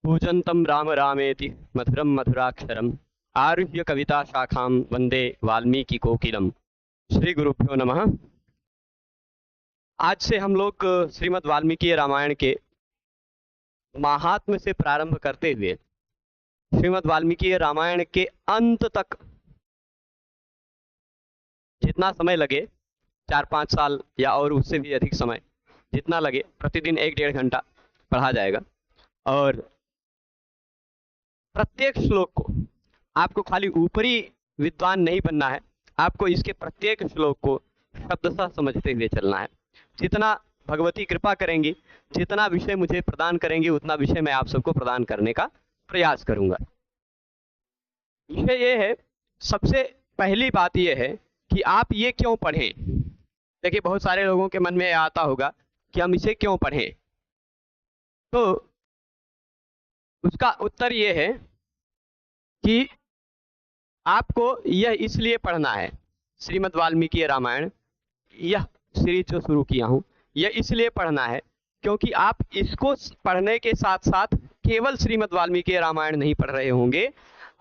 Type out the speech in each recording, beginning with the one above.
कूजन्तं राम रामेति मधुरं मधुराक्षरम् आरुह्य कविता शाखां वंदे वाल्मीकि कोकिलम। श्री गुरुभ्यो नमः। आज से हम लोग श्रीमद् वाल्मीकि रामायण के महात्म्य से प्रारंभ करते हुए श्रीमद् वाल्मीकि रामायण के अंत तक जितना समय लगे, 4-5 साल या और उससे भी अधिक समय जितना लगे, प्रतिदिन 1-1.5 घंटा पढ़ा जाएगा। और प्रत्येक श्लोक को आपको खाली ऊपरी विद्वान नहीं बनना है, आपको इसके प्रत्येक श्लोक को शब्दशः समझते हुए चलना है। जितना भगवती कृपा करेंगी, जितना विषय मुझे प्रदान करेंगी, उतना विषय मैं आप सबको प्रदान करने का प्रयास करूंगा। विषय ये है, सबसे पहली बात ये है कि आप ये क्यों पढ़ें। देखिए, बहुत सारे लोगों के मन में आता होगा कि हम इसे क्यों पढ़ें, तो उसका उत्तर ये है कि आपको यह इसलिए पढ़ना है। श्रीमद् वाल्मीकि रामायण, यह सीरीज जो शुरू किया हूं, यह इसलिए पढ़ना है क्योंकि आप इसको पढ़ने के साथ साथ केवल श्रीमद् वाल्मीकि रामायण नहीं पढ़ रहे होंगे,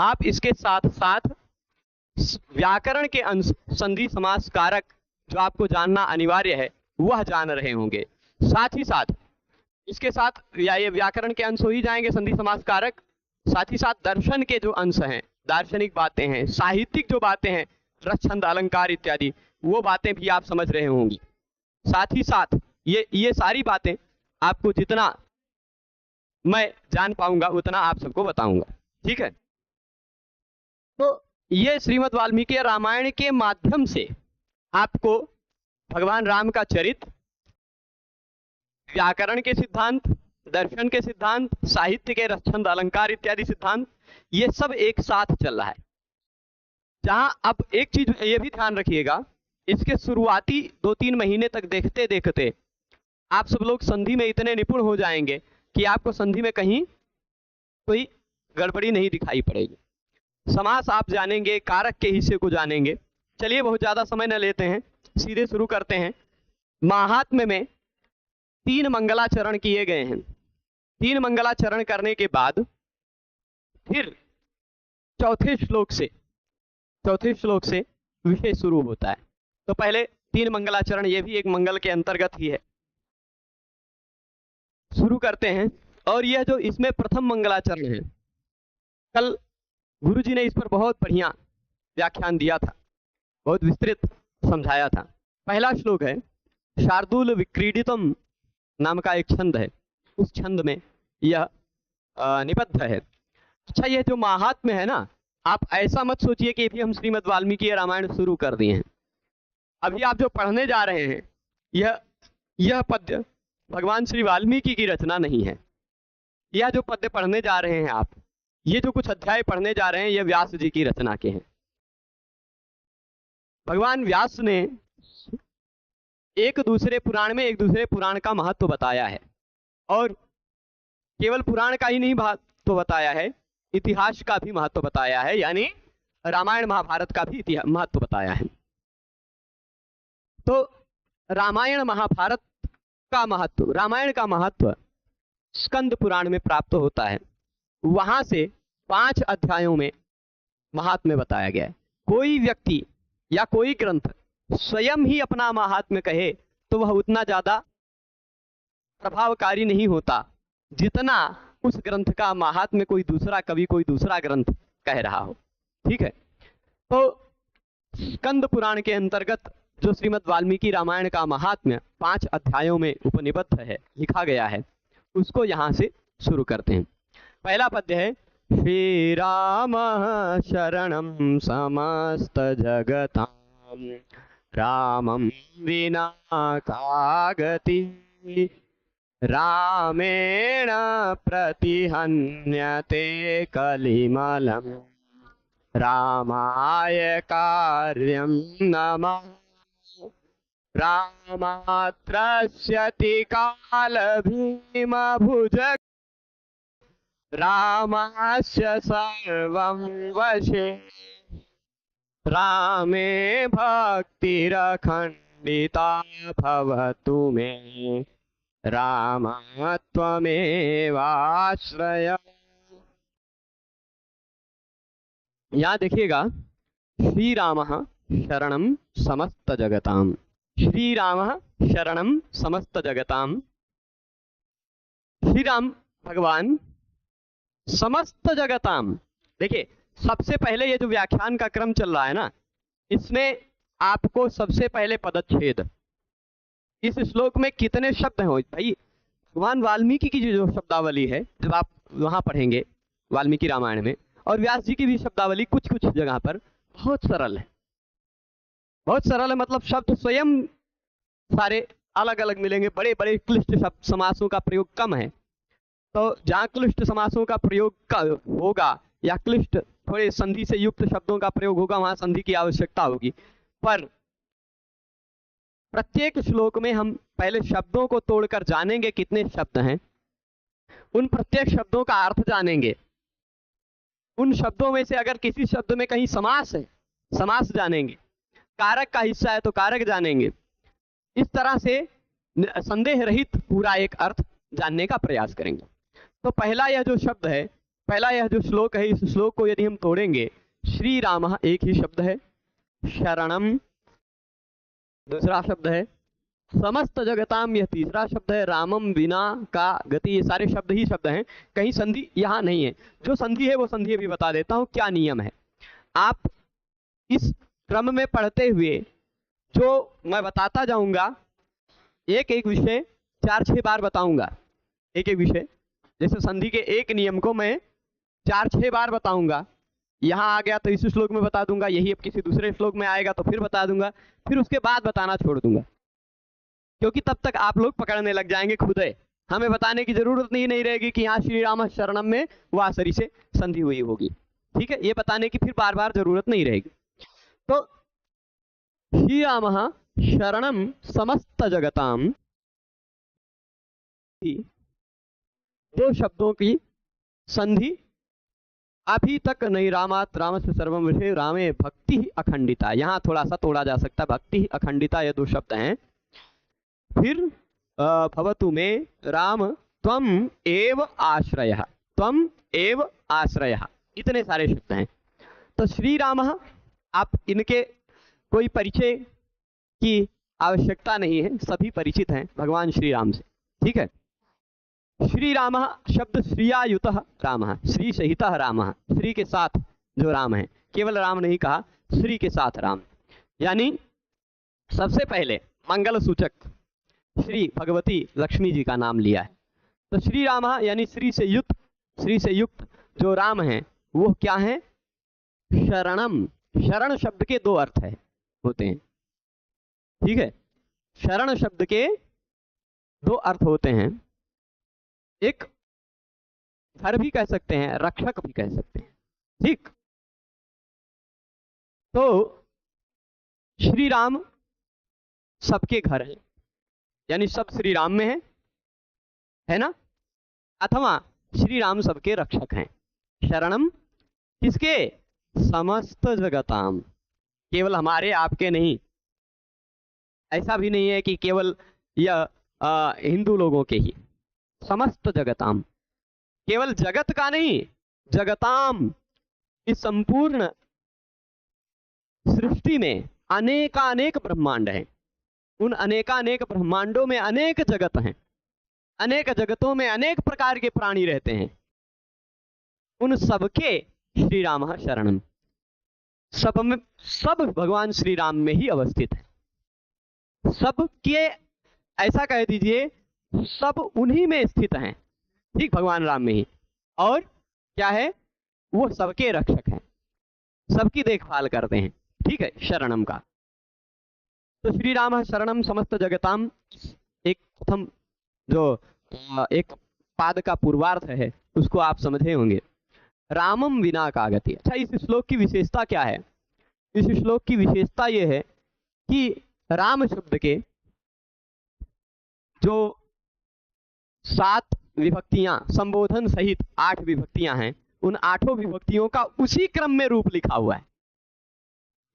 आप इसके साथ साथ व्याकरण के अंश, संधि समास कारक जो आपको जानना अनिवार्य है वह जान रहे होंगे। साथ ही साथ इसके साथ ये व्याकरण के अंश हो ही जाएंगे, संधि समास कारक, साथ ही साथ दर्शन के जो अंश हैं, दार्शनिक बातें हैं, साहित्यिक जो बातें हैं, रस छंद अलंकार इत्यादि, वो बातें भी आप समझ रहे होंगी। साथ ही साथ ये सारी बातें आपको जितना मैं जान पाऊंगा उतना आप सबको बताऊंगा, ठीक है। तो ये श्रीमद् वाल्मीकि रामायण के माध्यम से आपको भगवान राम का चरित्र, व्याकरण के सिद्धांत, दर्शन के सिद्धांत, साहित्य के रस छंद अलंकार इत्यादि सिद्धांत, ये सब एक साथ चल रहा है। जहां अब एक चीज ये भी ध्यान रखिएगा, इसके शुरुआती 2-3 महीने तक देखते देखते आप सब लोग संधि में इतने निपुण हो जाएंगे कि आपको संधि में कहीं कोई गड़बड़ी नहीं दिखाई पड़ेगी। समास आप जानेंगे, कारक के हिस्से को जानेंगे। चलिए, बहुत ज्यादा समय न लेते हैं, सीधे शुरू करते हैं। महात्म्य में 3 मंगलाचरण किए गए हैं। 3 मंगलाचरण करने के बाद फिर चौथे श्लोक से विषय शुरू होता है। तो पहले 3 मंगलाचरण, ये भी एक मंगल के अंतर्गत ही है, शुरू करते हैं। और यह जो इसमें प्रथम मंगलाचरण है, कल गुरुजी ने इस पर बहुत बढ़िया व्याख्यान दिया था, बहुत विस्तृत समझाया था। पहला श्लोक है, शार्दूल विक्रीडितम नाम का एक छंद है, उस छंद में यह निबद्ध है। अच्छा, यह जो महात्म्य है ना, आप ऐसा मत सोचिए कि अभी हम श्रीमद् वाल्मीकि रामायण शुरू कर दिए हैं। अभी आप जो पढ़ने जा रहे हैं, यह पद्य भगवान श्री वाल्मीकि की रचना नहीं है। यह जो पद्य पढ़ने जा रहे हैं आप, ये जो कुछ अध्याय पढ़ने जा रहे हैं, यह व्यास जी की रचना के हैं। भगवान व्यास ने एक दूसरे पुराण का महत्व बताया है, और केवल पुराण का ही नहीं महत्व बताया है, इतिहास का भी महत्व बताया है, यानी रामायण महाभारत का भी महत्व बताया है। तो रामायण महाभारत का महत्व, रामायण का महत्व स्कंद पुराण में प्राप्त होता है। वहां से 5 अध्यायों में महात्म्य बताया गया है। कोई व्यक्ति या कोई ग्रंथ स्वयं ही अपना महात्म्य कहे तो वह उतना ज्यादा प्रभावकारी नहीं होता जितना उस ग्रंथ का महात्म्य कोई दूसरा कवि, कोई दूसरा ग्रंथ कह रहा हो, ठीक है। तो स्कंद पुराण के अंतर्गत जो श्रीमद् वाल्मीकि रामायण का महात्म्य 5 अध्यायों में उपनिबद्ध है, लिखा गया है, उसको यहां से शुरू करते हैं। पहला पद्य है, श्री राम शरणं समस्त जगतां रामं विना का गति रामेण प्रतिहन्यते कलिमलं रामाय कार्यं नमः रामात्रस्यति कालभीमभुज रामस्य सर्वं वशे रामे भक्तिरखण्डिता भवतु मे राम त्वमेवाश्रय यहाँ देखिएगा, श्री राम शरणम समस्त जगताम, श्री राम शरणम समस्त जगताम। श्री राम भगवान समस्त जगताम। देखिए, सबसे पहले ये जो व्याख्यान का क्रम चल रहा है ना, इसमें आपको सबसे पहले पदच्छेद, इस श्लोक में कितने शब्द हैं भाई। भगवान वाल्मीकि की जो शब्दावली है, जब आप वहां पढ़ेंगे वाल्मीकि रामायण में, और व्यास जी की भी शब्दावली कुछ कुछ जगह पर बहुत सरल है, बहुत सरल है। मतलब शब्द स्वयं सारे अलग अलग मिलेंगे, बड़े बड़े क्लिष्ट शब्द समासों का प्रयोग कम है। तो जहाँ क्लिष्ट समासों का प्रयोग होगा या क्लिष्ट थोड़े संधि से युक्त शब्दों का प्रयोग होगा, वहां संधि की आवश्यकता होगी। पर प्रत्येक श्लोक में हम पहले शब्दों को तोड़कर जानेंगे कितने शब्द हैं, उन प्रत्येक शब्दों का अर्थ जानेंगे, उन शब्दों में से अगर किसी शब्द में कहीं समास है, समास जानेंगे, कारक का हिस्सा है तो कारक जानेंगे। इस तरह से संदेह रहित पूरा एक अर्थ जानने का प्रयास करेंगे। तो पहला यह जो शब्द है, पहला यह जो श्लोक है, इस श्लोक को यदि हम तोड़ेंगे, श्री राम एक ही शब्द है, शरणम दूसरा शब्द है, समस्त जगताम यह तीसरा शब्द है, रामम बिना का गति, ये सारे शब्द ही शब्द हैं, कहीं संधि यहाँ नहीं है। जो संधि है वो संधि भी बता देता हूँ क्या नियम है। आप इस क्रम में पढ़ते हुए जो मैं बताता जाऊंगा, एक एक विषय 4-6 बार बताऊंगा, एक एक विषय, जैसे संधि के एक नियम को मैं 4-6 बार बताऊंगा। यहाँ आ गया तो इस श्लोक में बता दूंगा, यही अब किसी दूसरे श्लोक में आएगा तो फिर बता दूंगा, फिर उसके बाद बताना छोड़ दूंगा, क्योंकि तब तक आप लोग पकड़ने लग जाएंगे खुद है। हमें बताने की जरूरत नहीं रहेगी कि यहाँ श्री राम शरणम में वासरी से संधि हुई होगी, ठीक है, ये बताने की फिर बार बार जरूरत नहीं रहेगी। तो श्री राम शरणम समस्त जगताम, दो शब्दों की संधि अभी तक नहीं, रामात राम से सर्वम विषय रामे भक्ति अखंडिता, यहाँ थोड़ा सा तोड़ा जा सकता है, भक्ति अखंडिता ये दो शब्द हैं। फिर भवतु में राम त्वम एव आश्रयः, त्वम एव आश्रयः, इतने सारे शब्द हैं। तो श्री राम, आप इनके कोई परिचय की आवश्यकता नहीं है, सभी परिचित हैं भगवान श्री राम से, ठीक है। श्री राम शब्द श्रियायुतः राम, श्री सहित राम, श्री के साथ जो राम है, केवल राम नहीं कहा, श्री के साथ राम, यानी सबसे पहले मंगल सूचक श्री भगवती लक्ष्मी जी का नाम लिया है। तो श्री राम यानी श्री से युक्त जो राम है वो क्या है, शरणम। शरण शब्द के दो अर्थ है होते हैं, ठीक है, शरण शब्द के दो अर्थ होते हैं, एक घर भी कह सकते हैं, रक्षक भी कह सकते हैं, ठीक। तो श्री राम सबके घर है, यानी सब श्री राम में है ना, अथवा श्री राम सबके रक्षक हैं। शरणम किसके, समस्त जगताम, केवल हमारे आपके नहीं, ऐसा भी नहीं है कि केवल यह हिंदू लोगों के ही, समस्त जगताम, केवल जगत का नहीं, जगताम, इस संपूर्ण सृष्टि में अनेकानेक ब्रह्मांड हैं, उन अनेकानेक ब्रह्मांडों में अनेक जगत हैं, अनेक जगतों में अनेक प्रकार के प्राणी रहते हैं, उन सबके श्री राम शरणम, सब में, सब भगवान श्री राम में ही अवस्थित है, सब के, ऐसा कह दीजिए सब उन्हीं में स्थित हैं, ठीक, भगवान राम में ही, और क्या है, वो सबके रक्षक हैं, सबकी देखभाल करते हैं, ठीक है, शरणम का। तो श्री राम शरणम समस्त जगताम, एक प्रथम जो एक पाद का पूर्वार्थ है उसको आप समझे होंगे, रामम विना का गति। अच्छा, इस श्लोक की विशेषता क्या है, इस श्लोक की विशेषता यह है कि राम शब्द के जो 7 विभक्तियां, संबोधन सहित 8 विभक्तियां हैं, उन 8 विभक्तियों का उसी क्रम में रूप लिखा हुआ है।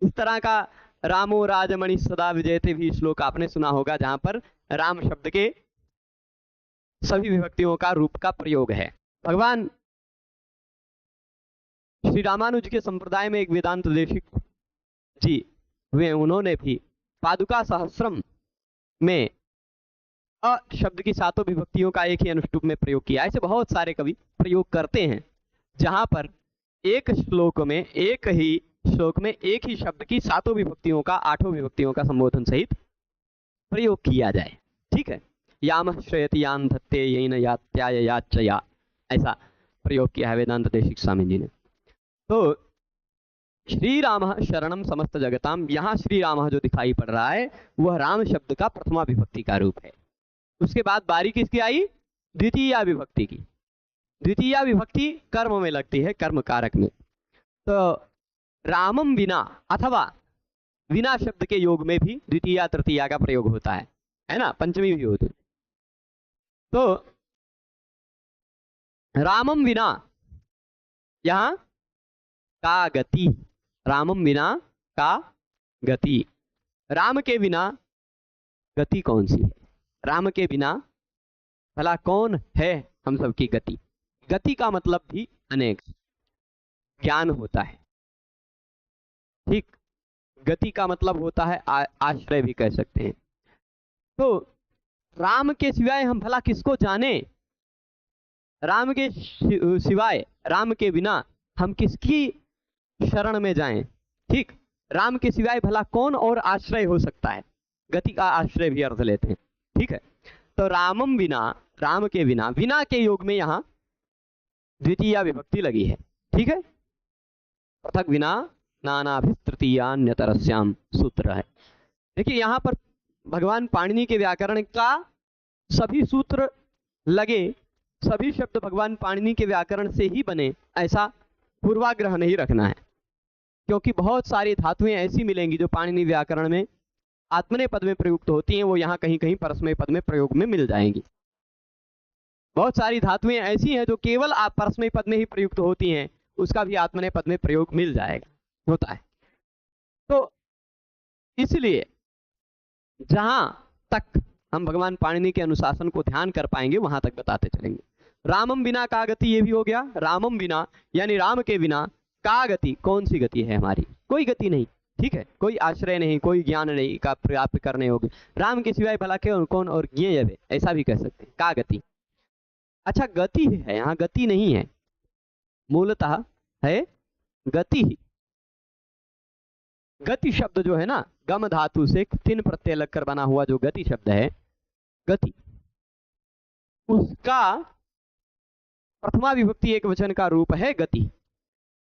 इस तरह का रामो राजमणि सदा विजयते भी श्लोक आपने सुना होगा, जहां पर राम शब्द के सभी विभक्तियों का रूप का प्रयोग है। भगवान श्री रामानुज के संप्रदाय में एक वेदांत देशिक जी हुए, उन्होंने भी पादुका सहस्त्रम में अ शब्द की सातों विभक्तियों का एक ही अनुष्टुप में प्रयोग किया। ऐसे बहुत सारे कवि प्रयोग करते हैं जहां पर एक श्लोक में एक ही शब्द की सातों विभक्तियों का, आठों विभक्तियों का संबोधन सहित प्रयोग किया जाए। ठीक है, याम श्रयति यान धत्ते येन यात्याय याचया, ऐसा प्रयोग किया है वेदांत देशिक स्वामी जी ने। तो श्री राम शरणम समस्त जगताम, यहाँ श्री राम जो दिखाई पड़ रहा है वह राम शब्द का प्रथमा विभक्ति का रूप है। उसके बाद बारी किसकी आई? द्वितीया विभक्ति की। द्वितीया विभक्ति कर्म में लगती है, कर्म कारक में। तो रामम विना अथवा विना शब्द के योग में भी द्वितीया तृतीया का प्रयोग होता है ना, पंचमी भी होती है। तो रामम विना यहां का गति, रामम बिना का गति, राम के बिना गति कौन सी है? राम के बिना भला कौन है हम सबकी गति? गति का मतलब भी अनेक ज्ञान होता है। ठीक, गति का मतलब होता है आश्रय भी कह सकते हैं। तो राम के सिवाय हम भला किसको जाने? राम के सिवाय, राम के बिना हम किसकी शरण में जाएं? ठीक, राम के सिवाय भला कौन और आश्रय हो सकता है? गति का आश्रय भी अर्थ लेते हैं। ठीक है, तो रामम बिना, राम के बिना, बिना के योग में यहां द्वितीया विभक्ति लगी है। ठीक है, पृथक बिना नानाभिस्तृतीयान्यतरस्याम सूत्र है। देखिए यहां पर भगवान पाणिनि के व्याकरण का सभी सूत्र लगे, सभी शब्द भगवान पाणिनि के व्याकरण से ही बने, ऐसा पूर्वाग्रह नहीं रखना है, क्योंकि बहुत सारी धातुएं ऐसी मिलेंगी जो पाणिनि व्याकरण में आत्मनेय पद में प्रयुक्त होती हैं, वो यहाँ कहीं कहीं परस्मय पद में प्रयोग में मिल जाएंगी। बहुत सारी धातुएं ऐसी हैं जो केवल आप परस्मय पद में ही प्रयुक्त होती हैं, उसका भी आत्मनेय पद में प्रयोग मिल जाएगा, होता है। तो इसलिए जहां तक हम भगवान पाणिनि के अनुशासन को ध्यान कर पाएंगे वहां तक बताते चलेंगे। रामम बिना का गति, ये भी हो गया। रामम बिना यानी राम के बिना का गति, कौन सी गति है हमारी? कोई गति नहीं। ठीक है, कोई आश्रय नहीं, कोई ज्ञान नहीं का प्राप्त करने होगे। राम के सिवाय भला क्यों, कौन और ज्ञेय है, ऐसा भी कह सकते हैं। का गति, अच्छा गति है, यहाँ गति नहीं है, मूलतः है गति ही। गति शब्द जो है ना, गम धातु से 3 प्रत्यय लगकर बना हुआ जो गति शब्द है, गति, उसका प्रथमा विभक्ति एक वचन का रूप है गति,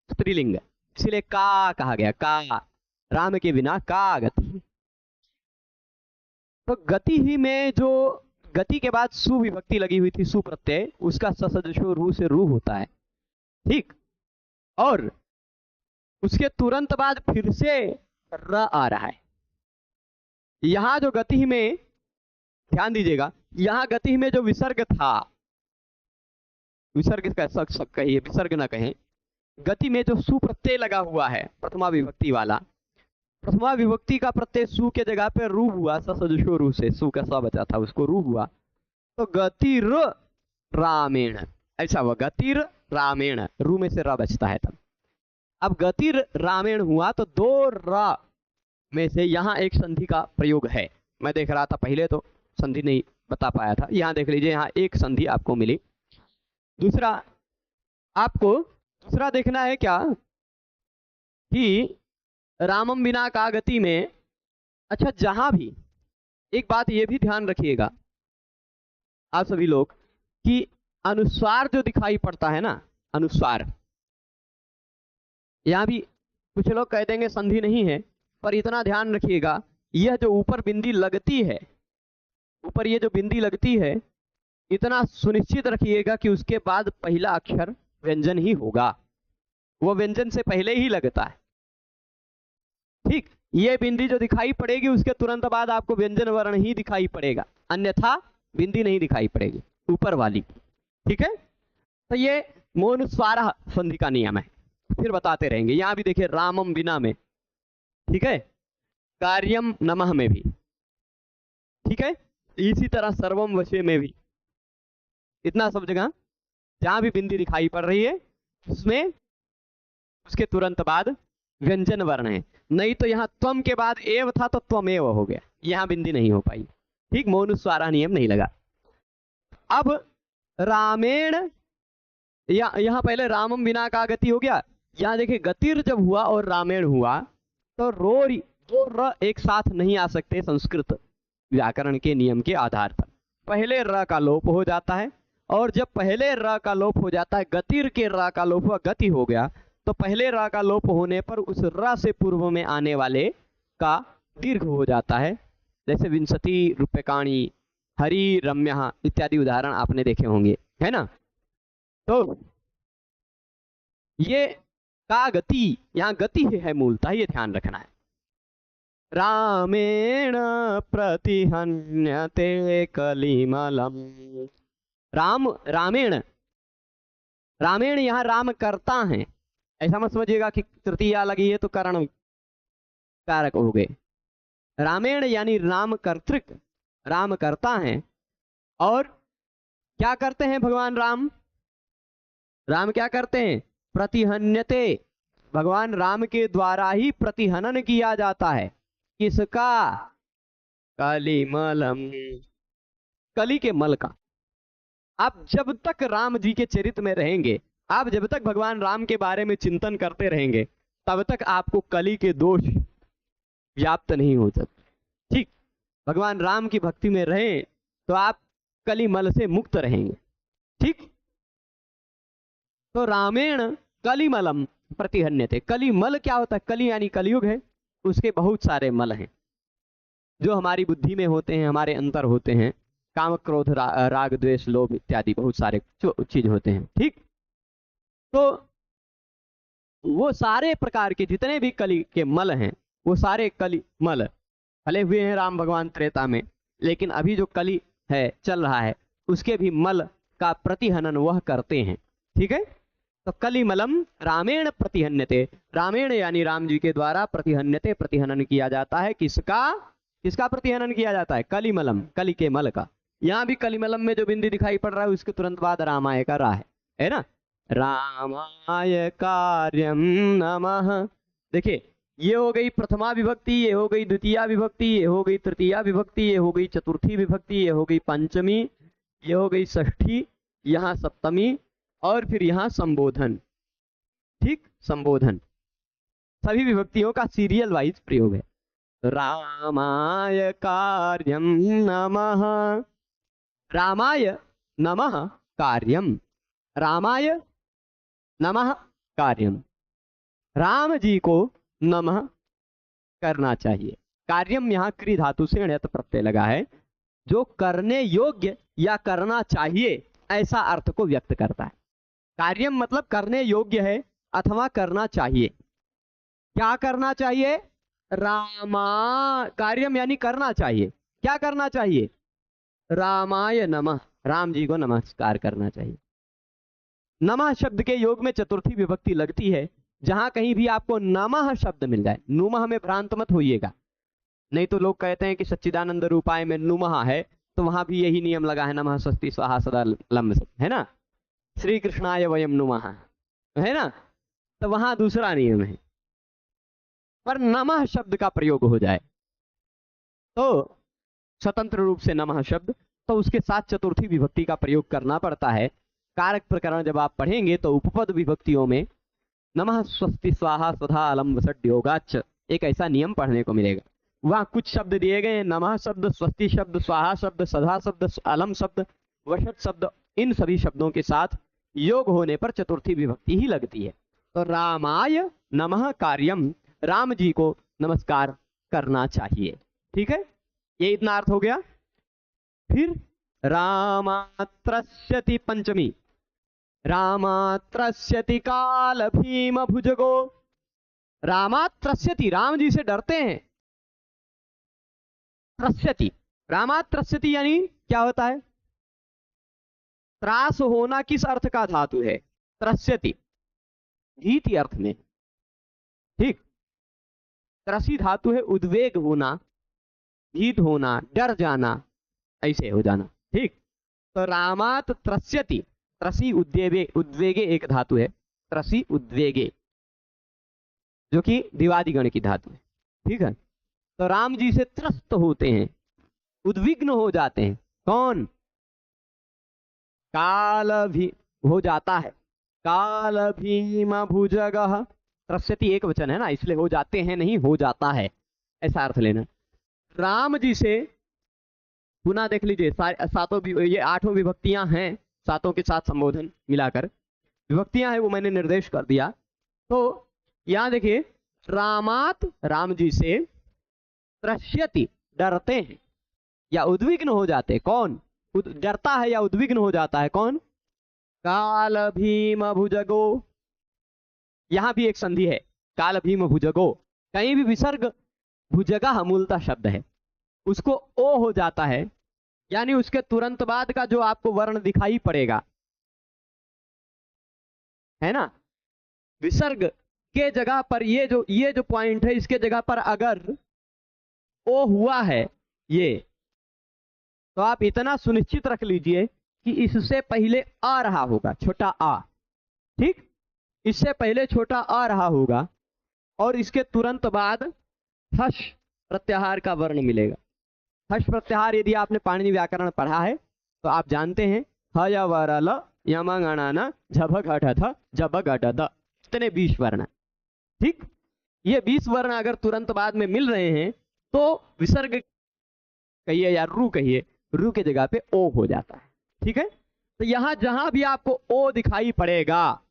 स्त्रीलिंग, इसलिए का कहा गया। का, राम के बिना का गति। तो गति ही में जो गति के बाद सु विभक्ति लगी हुई थी, सु प्रत्यय, उसका ससदृशो रू से रू होता है। ठीक, और उसके तुरंत बाद फिर से र आ रहा है। यहां जो गति में, ध्यान दीजिएगा, यहां गति में जो विसर्ग था, विसर्ग कहिए, विसर्ग ना कहें, गति में जो सु प्रत्यय लगा हुआ है प्रथमा विभक्ति वाला, प्रथमा विभक्ति का प्रत्यय सु के जगह पे रू हुआ, ससदृशो रू से, सु का स बचा था उसको रू हुआ, तो गतिर रामेण, ऐसा हुआ, गतिर रामेण, रू में से र बचता है तब। अब गतिर रामेण हुआ तो 2 र में से यहां एक संधि का प्रयोग है। मैं देख रहा था पहले तो संधि नहीं बता पाया था, यहां देख लीजिए, यहां एक संधि आपको मिली। दूसरा, आपको दूसरा देखना है क्या कि रामम बिना का गति में, अच्छा जहां भी, एक बात ये भी ध्यान रखिएगा आप सभी लोग, कि अनुस्वार जो दिखाई पड़ता है ना, अनुस्वार, यहां भी कुछ लोग कह देंगे संधि नहीं है, पर इतना ध्यान रखिएगा, यह जो ऊपर बिंदी लगती है, ऊपर ये जो बिंदी लगती है, इतना सुनिश्चित रखिएगा कि उसके बाद पहला अक्षर व्यंजन ही होगा, वो व्यंजन से पहले ही लगता है। ठीक, ये बिंदी जो दिखाई पड़ेगी उसके तुरंत बाद आपको व्यंजन वर्ण ही दिखाई पड़ेगा, अन्यथा बिंदी नहीं दिखाई पड़ेगी ऊपर वाली। ठीक है, तो ये मोनुस्वार संधि का नियम है, फिर बताते रहेंगे। यहां भी देखिए, रामम बिना में, ठीक है, कार्यम नमः में भी, ठीक है, इसी तरह सर्वम वशे में भी, इतना सब जगह जहां भी बिंदी दिखाई पड़ रही है उसमें उसके तुरंत बाद व्यंजन वर्ण है। नहीं तो यहाँ त्वम के बाद एव था तो त्वमेव हो गया, यहाँ बिंदी नहीं हो पाई। ठीक, मौनुस्वारा नियम नहीं लगा। अब रामेण, यहाँ पहले रामम बिना का गति हो गया। यहाँ देखिए गतिर जब हुआ और रामेण हुआ तो दो र एक साथ नहीं आ सकते संस्कृत व्याकरण के नियम के आधार पर। पहले र का लोप हो जाता है, और जब पहले र का लोप हो जाता है, गतिर के र का लोप हुआ, गति हो गया, तो पहले र का लोप होने पर उस र से पूर्व में आने वाले का दीर्घ हो जाता है। जैसे विंशति रूप्यकाणी, हरि रम्य इत्यादि उदाहरण आपने देखे होंगे, है ना। तो ये का गति, यहाँ गति है मूलतः, ये ध्यान रखना है। रामेण प्रतिहन्यते कलिमलम। रामेण, रामेण यहाँ राम करता है, ऐसा मत समझिएगा कि तृतीया लगी है तो करण कारक हो गए। रामेण यानी राम कर्तृक, राम करता है। और क्या करते हैं भगवान राम? राम क्या करते हैं? प्रतिहन्यते, भगवान राम के द्वारा ही प्रतिहनन किया जाता है। किसका? कलिमलम, कली के मल का। आप जब तक राम जी के चरित्र में रहेंगे, आप जब तक भगवान राम के बारे में चिंतन करते रहेंगे, तब तक आपको कली के दोष व्याप्त नहीं हो सकते। ठीक, भगवान राम की भक्ति में रहें तो आप कलिमल से मुक्त रहेंगे। ठीक, तो रामेण कलिमलम प्रतिहन्यते। कलिमल क्या होता है? कली यानी कलयुग है, उसके बहुत सारे मल हैं जो हमारी बुद्धि में होते हैं, हमारे अंतर होते हैं, काम क्रोध राग द्वेष लोभ इत्यादि बहुत सारे चीज होते हैं। ठीक, तो वो सारे प्रकार के जितने भी कली के मल हैं, वो सारे कली मल फले हुए हैं राम भगवान त्रेता में, लेकिन अभी जो कली है चल रहा है उसके भी मल का प्रतिहनन वह करते हैं। ठीक है, तो कलिमलम रामेण प्रतिहन्यते, रामेण यानी राम जी के द्वारा प्रतिहन्यते, प्रतिहनन किया जाता है। किसका? किसका प्रतिहनन किया जाता है? कलिमलम, कली के मल का। यहाँ भी कलिमलम में जो बिंदी दिखाई पड़ रहा है उसके तुरंत बाद रामाय का रा है ना। रामाय कार्यम नमः। देखिए, ये हो गई प्रथमा विभक्ति, ये हो गई द्वितीया विभक्ति, ये हो गई तृतीया विभक्ति, ये हो गई चतुर्थी विभक्ति, ये हो गई पंचमी, ये हो गई षष्ठी, यहाँ सप्तमी, और फिर यहाँ संबोधन। ठीक, संबोधन सभी विभक्तियों का सीरियल वाइज प्रयोग है। रामाय कार्यम नमः, रामाय नमः कार्यम, रामाय नमः कार्यम, राम जी को नमः करना चाहिए। कार्यम यहाँ क्री धातु से ण्यत प्रत्यय लगा है, जो करने योग्य या करना चाहिए ऐसा अर्थ को व्यक्त करता है। कार्यम मतलब करने योग्य है अथवा करना चाहिए। क्या करना चाहिए? रामा, कार्यम यानी करना चाहिए। क्या करना चाहिए? रामाय नमः, राम जी को नमस्कार करना चाहिए। नमः शब्द के योग में चतुर्थी विभक्ति लगती है। जहां कहीं भी आपको नमः शब्द मिल जाए, नुमः में भ्रांत मत होइएगा, नहीं तो लोग कहते हैं कि सच्चिदानंद रूपाय में नुमः है, तो वहां भी यही नियम लगा है, नमः स्वस्ति स्वाहा सदा लंब, है ना। श्री कृष्णाय वयम नुमः, है ना, तो वहां दूसरा नियम है। पर नमः शब्द का प्रयोग हो जाए तो स्वतंत्र रूप से नमः शब्द, तो उसके साथ चतुर्थी विभक्ति का प्रयोग करना पड़ता है। कारक प्रकरण जब आप पढ़ेंगे तो उपपद विभक्तियों में नमः स्वस्ति स्वाहा स्वधा अलम्ब सड योगाच एक ऐसा नियम पढ़ने को मिलेगा। वहां कुछ शब्द दिए गए हैं, नमः शब्द, स्वस्ति शब्द, स्वाहा शब्द, सधा शब्द, अलम शब्द, वशट शब्द, इन सभी शब्दों के साथ योग होने पर चतुर्थी विभक्ति ही लगती है। तो रामाय नमः कार्यम, राम जी को नमस्कार करना चाहिए। ठीक है, ये इतना अर्थ हो गया। फिर रामात्रस्यति पंचमी, रामात्रस्यति काल भीम भुजगो। रामात्रस्यति, राम जी से डरते हैं। त्रस्यति, रामात्रस्यति यानी क्या होता है? त्रास होना किस अर्थ का धातु है? त्रस्यति, भीति अर्थ में। ठीक, त्रसी धातु है उद्वेग होना, भीत होना, डर जाना, ऐसे हो जाना। ठीक, तो रामात त्रस्यति, त्रसी उद्वेगे, उद्वेगे एक धातु है, त्रसी उद्वेगे, जो कि दिवादिगण की धातु है। ठीक है, तो राम जी से त्रस्त होते हैं, उद्विग्न हो जाते हैं। कौन? काल भी हो जाता है, काल भीम भुजगः, त्रस्यति एक वचन है ना, इसलिए हो जाते हैं नहीं, हो जाता है, ऐसा अर्थ लेना। राम जी से पुनः देख लीजिए, सातों ये आठों विभक्तियां हैं, सातों के साथ संबोधन मिलाकर विभक्तियां हैं, वो मैंने निर्देश कर दिया। तो यहां देखिए, रामात, राम जी से, त्रस्यति, डरते हैं या उद्विग्न हो जाते हैं। कौन डरता है या उद्विग्न हो जाता है? कौन? काल भीम भुजगो, यहां भी एक संधि है, काल भीम भुजगो। कहीं भी विसर्ग भुजगा मूलतः शब्द है, उसको ओ हो जाता है, यानी उसके तुरंत बाद का जो आपको वर्ण दिखाई पड़ेगा, है ना, विसर्ग के जगह पर ये जो पॉइंट है, इसके जगह पर अगर ओ हुआ है ये, तो आप इतना सुनिश्चित रख लीजिए कि इससे पहले आ रहा होगा छोटा आ। ठीक, इससे पहले छोटा आ रहा होगा और इसके तुरंत बाद हर्ष प्रत्याहार का वर्ण मिलेगा। हर्ष प्रत्याहार यदि आपने पाणिनि व्याकरण पढ़ा है तो आप जानते हैं, ह या वरल यमगणन झभ घट थ जब घट द, इतने 20 वर्ण। ठीक, ये 20 वर्ण अगर तुरंत बाद में मिल रहे हैं तो विसर्ग कहिए या रू कहिए, रू के जगह पे ओ हो जाता है। ठीक है, तो यहां जहां भी आपको ओ दिखाई पड़ेगा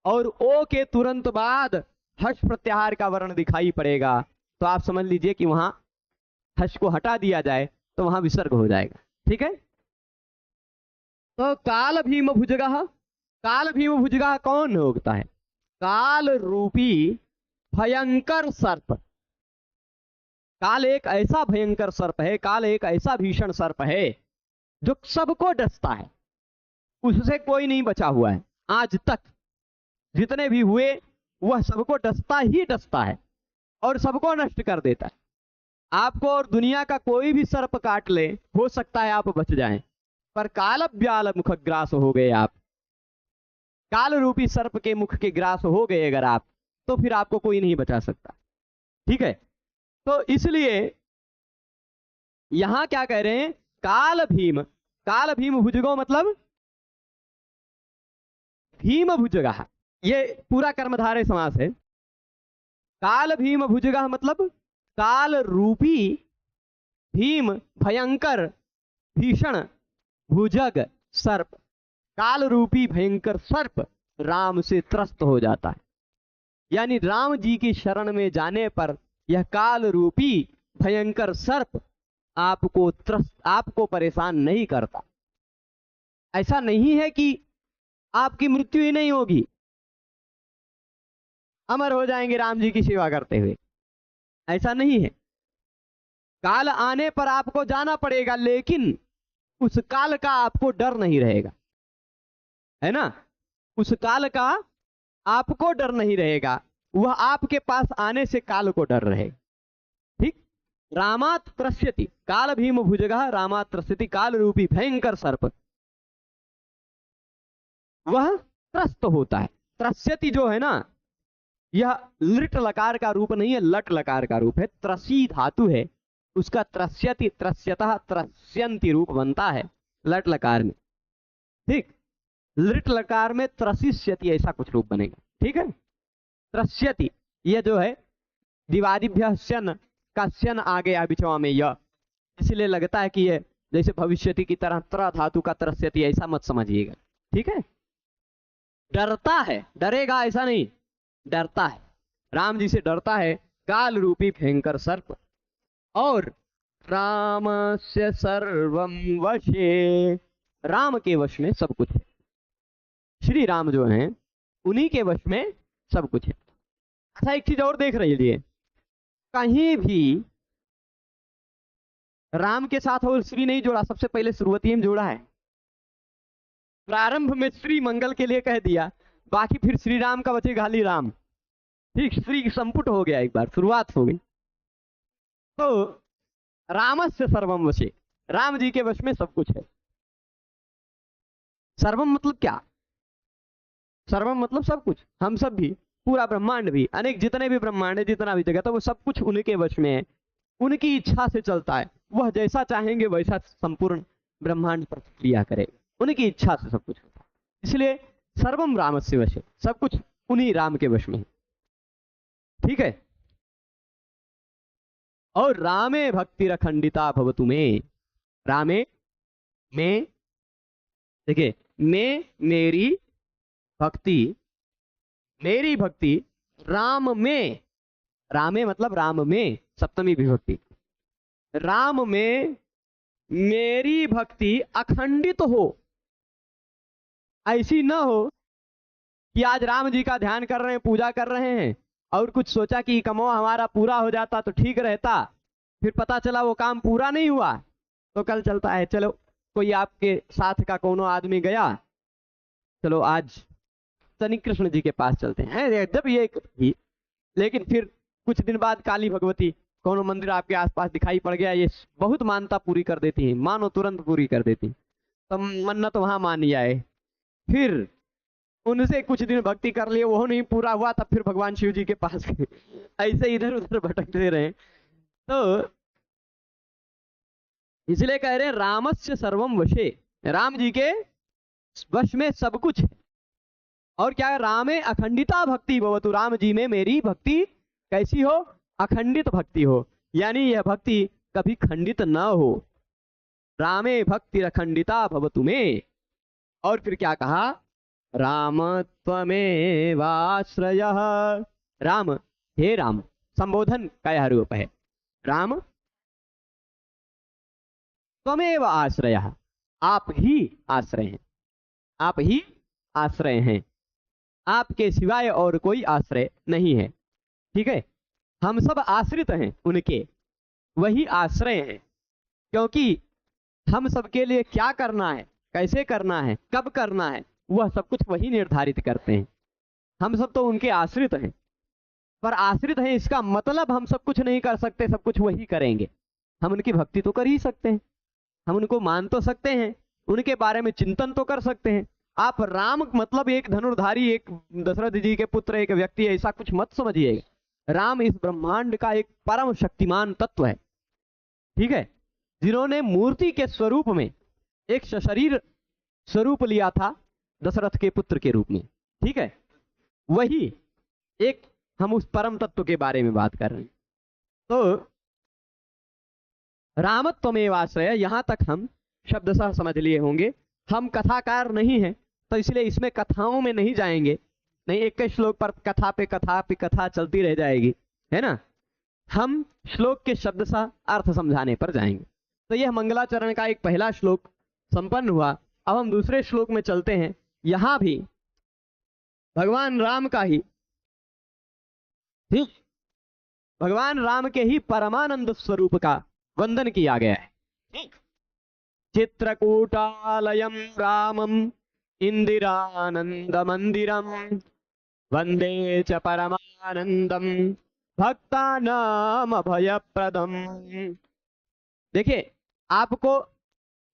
और ओ के तुरंत बाद हर्ष प्रत्याहार का वर्ण दिखाई पड़ेगा, तो आप समझ लीजिए कि वहां हर्ष को हटा दिया जाए तो वहां विसर्ग हो जाएगा। ठीक है, तो काल भीम भुजगः, काल भीम भुजगः कौन होता है? काल रूपी भयंकर सर्प। काल एक ऐसा भयंकर सर्प है, काल एक ऐसा भीषण सर्प है जो सबको डसता है, उससे कोई नहीं बचा हुआ है। आज तक जितने भी हुए वह सबको डसता ही डसता है और सबको नष्ट कर देता है। आपको और दुनिया का कोई भी सर्प काट ले, हो सकता है आप बच जाएं, पर काल व्याल मुखग्रास हो गए आप, काल रूपी सर्प के मुख के ग्रास हो गए अगर आप, तो फिर आपको कोई नहीं बचा सकता। ठीक है, तो इसलिए यहां क्या कह रहे हैं? काल भीम भुजगो मतलब भीम भुजगः, ये पूरा कर्मधारय समास है। काल भीम भुजगः मतलब काल रूपी भीम भयंकर भीषण भुजग सर्प, काल रूपी भयंकर सर्प राम से त्रस्त हो जाता है, यानी राम जी की शरण में जाने पर यह काल रूपी भयंकर सर्प आपको परेशान नहीं करता। ऐसा नहीं है कि आपकी मृत्यु ही नहीं होगी, अमर हो जाएंगे राम जी की सेवा करते हुए, ऐसा नहीं है। काल आने पर आपको जाना पड़ेगा, लेकिन उस काल का आपको डर नहीं रहेगा, है ना, उस काल का आपको डर नहीं रहेगा, वह आपके पास आने से काल को डर रहेगा। ठीक, रामात त्रस्यति, काल भीम भुजगः रामात त्रस्यति, काल रूपी भयंकर सर्प वह त्रस्त होता है। त्रस्यति जो है ना, यह लिट लकार का रूप नहीं है, लट लकार का रूप है, त्रसी धातु है, उसका त्रस्यति त्रस्यतः त्रस्यन्ति रूप बनता है लट लकार में। ठीक, लिट लकार में त्रसिष्यति ऐसा कुछ रूप बनेगा। ठीक है, त्रस्यति यह जो है दिवादिभ्य शन का शन आ गया बिचवा में यह, इसलिए लगता है कि यह जैसे भविष्यति की तरह त्र धातु का त्रस्यति, ऐसा मत समझिएगा। ठीक है, डरता है, डरेगा ऐसा नहीं, डरता है, राम जी से डरता है काल रूपी भयंकर सर्प। और राम से सर्वम वशे, राम के वश में सब कुछ है, श्री राम जो हैं उन्हीं के वश में सब कुछ है। अच्छा, एक चीज और देख रही, कहीं भी राम के साथ और श्री नहीं जोड़ा, सबसे पहले शुरुआती में जोड़ा है, प्रारंभ में श्री मंगल के लिए कह दिया, बाकी फिर श्री राम का बचे खाली राम। ठीक, श्री संपुट हो गया, एक बार शुरुआत हो गई। तो रामस्य सर्वम वशे, राम जी के वश में सब कुछ है। सर्वम मतलब क्या? सर्वम मतलब सब कुछ, हम सब भी, पूरा ब्रह्मांड भी, अनेक जितने भी ब्रह्मांड है, जितना भी जगत है, वो सब कुछ उनके वश में है, उनकी इच्छा से चलता है। वह जैसा चाहेंगे वैसा संपूर्ण ब्रह्मांड प्रतिक्रिया करे, उनकी इच्छा से सब कुछ होता है। इसलिए सर्वम रामस्य वश है, सब कुछ उन्हीं राम के वश में है। ठीक है। और रामे भक्ति रखंडिता भवतु में, रामे में, देखिए में मेरी भक्ति, मेरी भक्ति राम में, रामे मतलब राम में सप्तमी विभक्ति, राम में मेरी भक्ति अखंडित हो। ऐसी न हो कि आज राम जी का ध्यान कर रहे हैं, पूजा कर रहे हैं, और कुछ सोचा कि कमो हमारा पूरा हो जाता तो ठीक रहता, फिर पता चला वो काम पूरा नहीं हुआ, तो कल चलता है चलो कोई आपके साथ का कोनो आदमी गया, चलो आज शनि कृष्ण जी के पास चलते हैं, जब ये, लेकिन फिर कुछ दिन बाद काली भगवती कोनो मंदिर आपके आसपास दिखाई पड़ गया, ये बहुत मानता पूरी कर देती है, मानो तुरंत पूरी कर देती, तो मन्नत वहां मान जाए, फिर उनसे कुछ दिन भक्ति कर लिए, वो नहीं पूरा हुआ, तब फिर भगवान शिव जी के पास गए, ऐसे इधर उधर भटकते रहे। तो इसलिए कह रहे हैं रामस्य सर्वम वशे, राम जी के वश में सब कुछ है। और क्या है, रामे अखंडिता भक्ति भवतु, राम जी में मेरी भक्ति कैसी हो, अखंडित भक्ति हो, यानी यह भक्ति कभी खंडित न हो। रामे भक्ति अखंडिता भवतु में। और फिर क्या कहा, राम त्वमेवाश्रयः, राम हे राम, संबोधन का यह रूप है, राम त्वमेव आश्रयः, आप ही आश्रय हैं, आप ही आश्रय हैं, आपके सिवाय और कोई आश्रय नहीं है। ठीक है, हम सब आश्रित हैं उनके, वही आश्रय हैं, क्योंकि हम सबके लिए क्या करना है, कैसे करना है, कब करना है, वह सब कुछ वही निर्धारित करते हैं। हम सब तो उनके आश्रित हैं, पर आश्रित हैं इसका मतलब हम सब कुछ नहीं कर सकते, सब कुछ वही करेंगे। हम उनकी भक्ति तो कर ही सकते हैं, हम उनको मान तो सकते हैं, उनके बारे में चिंतन तो कर सकते हैं। आप राम मतलब एक धनुर्धारी, एक दशरथ जी के पुत्र, एक व्यक्ति, ऐसा कुछ मत समझिएगा। राम इस ब्रह्मांड का एक परम शक्तिमान तत्व है। ठीक है, जिन्होंने मूर्ति के स्वरूप में एक सशरीर स्वरूप लिया था दशरथ के पुत्र के रूप में। ठीक है, वही एक हम उस परम तत्व के बारे में बात कर रहे हैं। तो रामत्वमेवाश्रय, यहां तक हम शब्दशः समझ लिए होंगे। हम कथाकार नहीं हैं, तो इसलिए इसमें कथाओं में नहीं जाएंगे, नहीं एक के श्लोक पर कथा पे कथा चलती रह जाएगी, है ना। हम श्लोक के शब्दशः अर्थ समझाने पर जाएंगे। तो यह मंगलाचरण का एक पहला श्लोक संपन्न हुआ। अब हम दूसरे श्लोक में चलते हैं। यहां भी भगवान राम का ही, ठीक, भगवान राम के ही परमानंद स्वरूप का वंदन किया गया है। ठीक, चित्रकूटालयम रामम इंदिरानंद मंदिरम वंदे च परमानंदम भक्तानाम अभयप्रदम। देखिए, आपको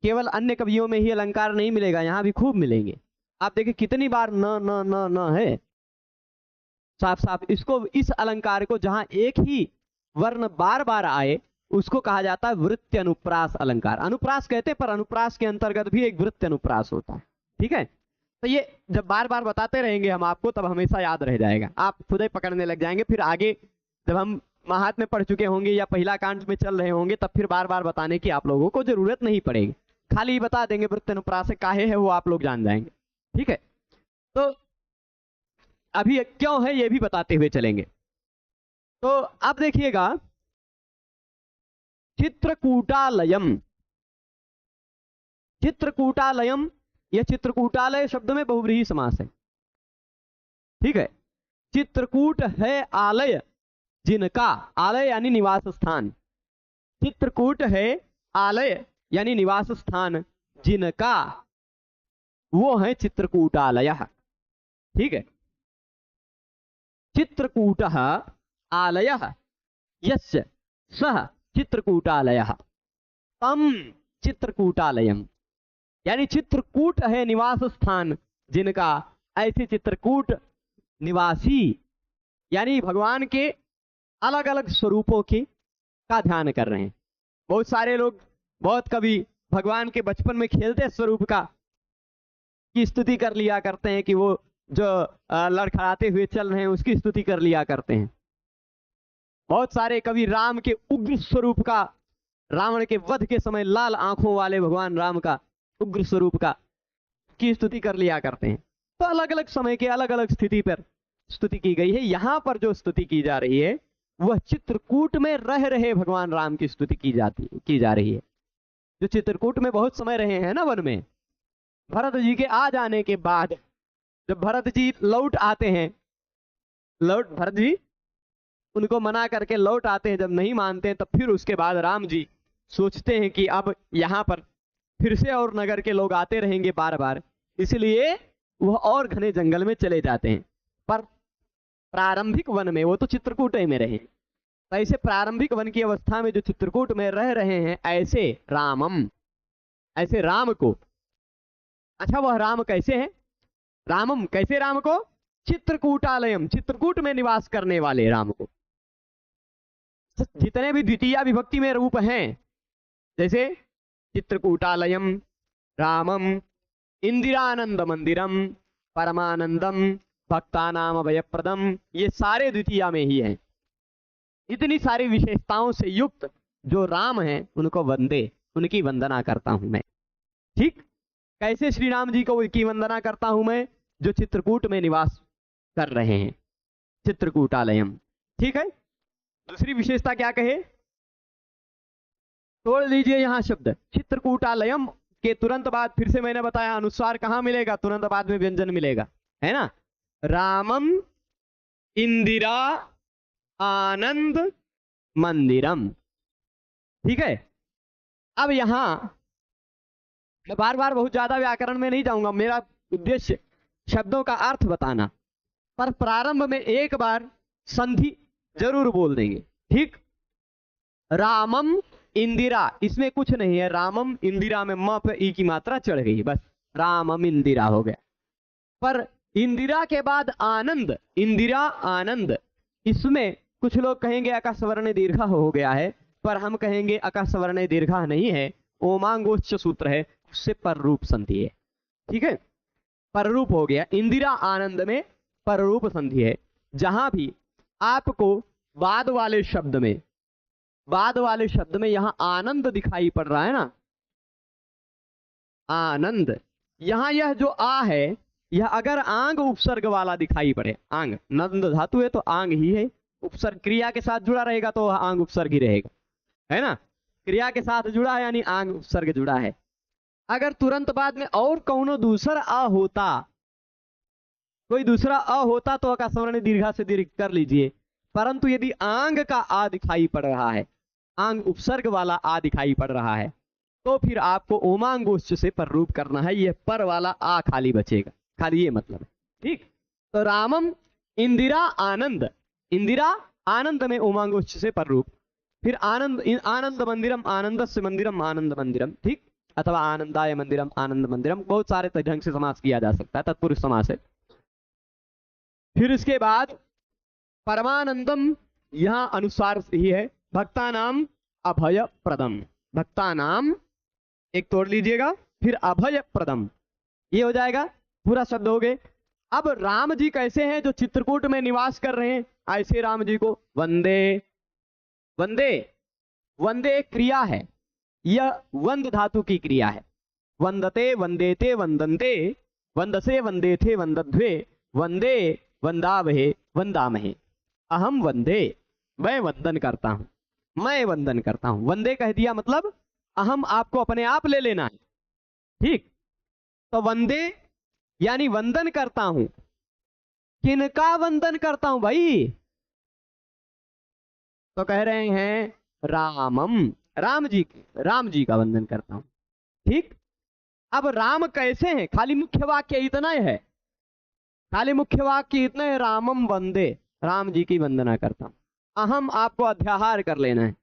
केवल अन्य कवियों में ही अलंकार नहीं मिलेगा, यहां भी खूब मिलेंगे। आप देखिए कितनी बार न न न न है, साफ साफ इसको, इस अलंकार को जहां एक ही वर्ण बार बार आए उसको कहा जाता है वृत्ति अनुप्रास अलंकार। अनुप्रास कहते हैं, पर अनुप्रास के अंतर्गत भी एक वृत्ति अनुप्रास होता है। ठीक है, तो ये जब बार बार बताते रहेंगे हम आपको, तब हमेशा याद रह जाएगा, आप खुद ही पकड़ने लग जाएंगे। फिर आगे जब हम महात्म्य पढ़ चुके होंगे या पहला कांड में चल रहे होंगे, तब फिर बार बार बताने की आप लोगों को जरूरत नहीं पड़ेगी, खाली बता देंगे वृत्ति अनुप्रास काहे है, वो आप लोग जान जाएंगे। ठीक है, तो अभी क्यों है ये भी बताते हुए चलेंगे। तो अब देखिएगा, चित्रकूटालयम, चित्रकूटालयम, यह चित्रकूटालय शब्द में बहुव्रीहि समास है। ठीक है, चित्रकूट है आलय जिनका, आलय यानी निवास स्थान, चित्रकूट है आलय यानी निवास स्थान जिनका, वो है चित्रकूटालय। ठीक है, चित्रकूटः आलयः यस्य सः चित्रकूटालयः तम चित्रकूटालयम, यानी चित्रकूट है निवास स्थान जिनका, ऐसे चित्रकूट निवासी यानी भगवान के अलग अलग स्वरूपों की का ध्यान कर रहे हैं। बहुत सारे लोग, बहुत कवि भगवान के बचपन में खेलते स्वरूप का की स्तुति कर लिया करते हैं कि वो जो लड़खड़ाते हुए चल रहे हैं उसकी स्तुति कर लिया करते हैं। बहुत सारे कवि राम के उग्र स्वरूप का, रावण के वध के समय लाल आंखों वाले भगवान राम का उग्र स्वरूप का की स्तुति कर लिया करते हैं। तो अलग अलग समय के अलग अलग स्थिति पर स्तुति की गई है। यहां पर जो स्तुति की जा रही है वह चित्रकूट में रह रहे भगवान राम की स्तुति की जा रही है। जो चित्रकूट में बहुत समय रहे हैं ना वन में, भरत जी के आ जाने के बाद जब भरत जी लौट आते हैं, भरत जी उनको मना करके लौट आते हैं, जब नहीं मानते हैं तब फिर उसके बाद राम जी सोचते हैं कि अब यहाँ पर फिर से और नगर के लोग आते रहेंगे बार बार, इसलिए वह और घने जंगल में चले जाते हैं। पर प्रारंभिक वन में वो तो चित्रकूट में रहे, तो ऐसे प्रारंभिक वन की अवस्था में जो चित्रकूट में रह रहे हैं ऐसे राम को, अच्छा वह राम कैसे हैं? रामम कैसे राम को? चित्रकूटालयम, चित्रकूट में निवास करने वाले राम को। जितने भी द्वितीय विभक्ति में रूप हैं, जैसे चित्रकूटालयम, रामम, इंदिरानंद मंदिरम, परमानंदम, भक्तानाम अभयप्रदम, ये सारे द्वितीया में ही हैं। इतनी सारी विशेषताओं से युक्त जो राम हैं उनको वंदे, उनकी वंदना करता हूं मैं। ठीक, कैसे श्री राम जी को उनकी वंदना करता हूं मैं? जो चित्रकूट में निवास कर रहे हैं, चित्रकूटालयम। ठीक है, दूसरी विशेषता क्या कहे? तोड़ लीजिए यहां शब्द चित्रकूटालयम के तुरंत बाद फिर से मैंने बताया अनुस्वार कहां मिलेगा? तुरंत बाद में व्यंजन मिलेगा, है ना। रामम इंदिरा आनंद मंदिरम। ठीक है, अब यहां मैं बार बार बहुत ज्यादा व्याकरण में नहीं जाऊंगा, मेरा उद्देश्य शब्दों का अर्थ बताना, पर प्रारंभ में एक बार संधि जरूर बोल देंगे। ठीक, रामम इंदिरा, इसमें कुछ नहीं है, रामम इंदिरा में म पे ई की मात्रा चढ़ गई, बस रामम इंदिरा हो गया। पर इंदिरा के बाद आनंद, इंदिरा आनंद, इसमें कुछ लोग कहेंगे अकाशवर्ण दीर्घा हो गया है, पर हम कहेंगे अकाशवर्ण दीर्घा नहीं है, ओमांगोच्च सूत्र है, उससे पररूप संधि है। ठीक है, पररूप हो गया। इंदिरा आनंद में पररूप संधि है। जहां भी आपको बाद वाले शब्द में यहां आनंद दिखाई पड़ रहा है ना, आनंद, यहां यह जो आ है यह अगर आंग उपसर्ग वाला दिखाई पड़े, आंग नंद धातु है तो आंग ही है, उपसर्ग क्रिया के साथ जुड़ा रहेगा तो आंग उपसर्ग ही रहेगा, है ना। क्रिया के साथ जुड़ा है यानी आंग उपसर्ग जुड़ा है। अगर तुरंत बाद में और कौनो दूसरा अ होता, कोई दूसरा अ होता तो अकाशवर्ण दीर्घा से दीर्घ कर लीजिए, परंतु यदि आंग का आ दिखाई पड़ रहा है, आंग उपसर्ग वाला आ दिखाई पड़ रहा है, तो फिर आपको ओमांगोच्च से पररूप करना है, यह पर वाला आ खाली बचेगा, खाली ये मतलब है। ठीक, तो रामम इंदिरा आनंद, इंदिरा आनंद में ओमांगोच्च से पररूप, फिर आनंद, आनंद मंदिरम, आनंद से मंदिरम, आनंद मंदिरम। ठीक, अथवा आनंदाय मंदिरम, आनंद मंदिरम, बहुत सारे ढंग से समास किया जा सकता है, तत्पुरुष समास है। फिर इसके बाद परमानंदम, यहां अनुसार ही है, भक्ता नाम अभय प्रदम, भक्ता नाम एक तोड़ लीजिएगा, फिर अभय प्रदम, ये हो जाएगा, पूरा शब्द हो गए। अब राम जी कैसे हैं? जो चित्रकूट में निवास कर रहे हैं, ऐसे राम जी को वंदे, वंदे, वंदे एक क्रिया है, यह वंद धातु की क्रिया है। वंदते, वंदेते, वंदन्ते, वंदसे, वंदेथे, वंदध्वे, वंदे, वंदावहे, वंदामहे। अहम वंदे, मैं वंदन करता हूं, मैं वंदन करता हूं। वंदे कह दिया मतलब अहम आपको अपने आप ले लेना है। ठीक, तो वंदे यानी वंदन करता हूं। किनका वंदन करता हूं भाई? तो कह रहे हैं रामम, राम जी का वंदन करता हूं। ठीक, अब राम कैसे हैं? खाली मुख्य वाक्य इतना है, खाली मुख्य वाक्य इतना है, रामम वंदे, राम जी की वंदना करता हूं। अहम आपको अध्याहार कर लेना है,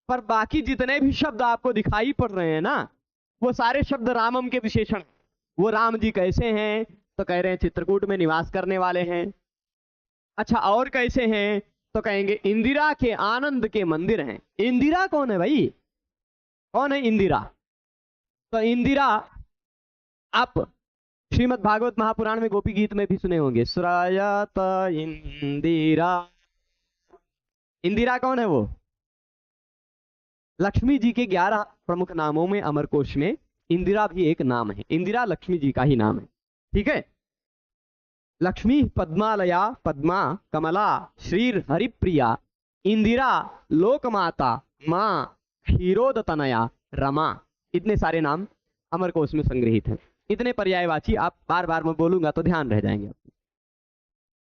पर बाकी जितने भी शब्द आपको दिखाई पड़ रहे हैं ना, वो सारे शब्द रामम के विशेषण। वो राम जी कैसे हैं? तो कह रहे हैं चित्रकूट में निवास करने वाले हैं, अच्छा, और कैसे हैं? तो कहेंगे इंदिरा के आनंद के मंदिर हैं। इंदिरा कौन है भाई? कौन है इंदिरा? तो इंदिरा आप श्रीमद् भागवत महापुराण में गोपी गीत में भी सुने होंगे, सुरायत इंदिरा। इंदिरा कौन है वो? लक्ष्मी जी के 11 प्रमुख नामों में अमरकोश में इंदिरा भी एक नाम है। इंदिरा लक्ष्मी जी का ही नाम है, ठीक है। लक्ष्मी पद्मालया पद्मा कमला श्रीर हरिप्रिया इंदिरा लोकमाता माँ क्षीरोदतनया रमा, इतने सारे नाम अमरकोश में संग्रहित हैं। इतने पर्यायवाची आप बार बार मैं बोलूंगा तो ध्यान रह जाएंगे आपको।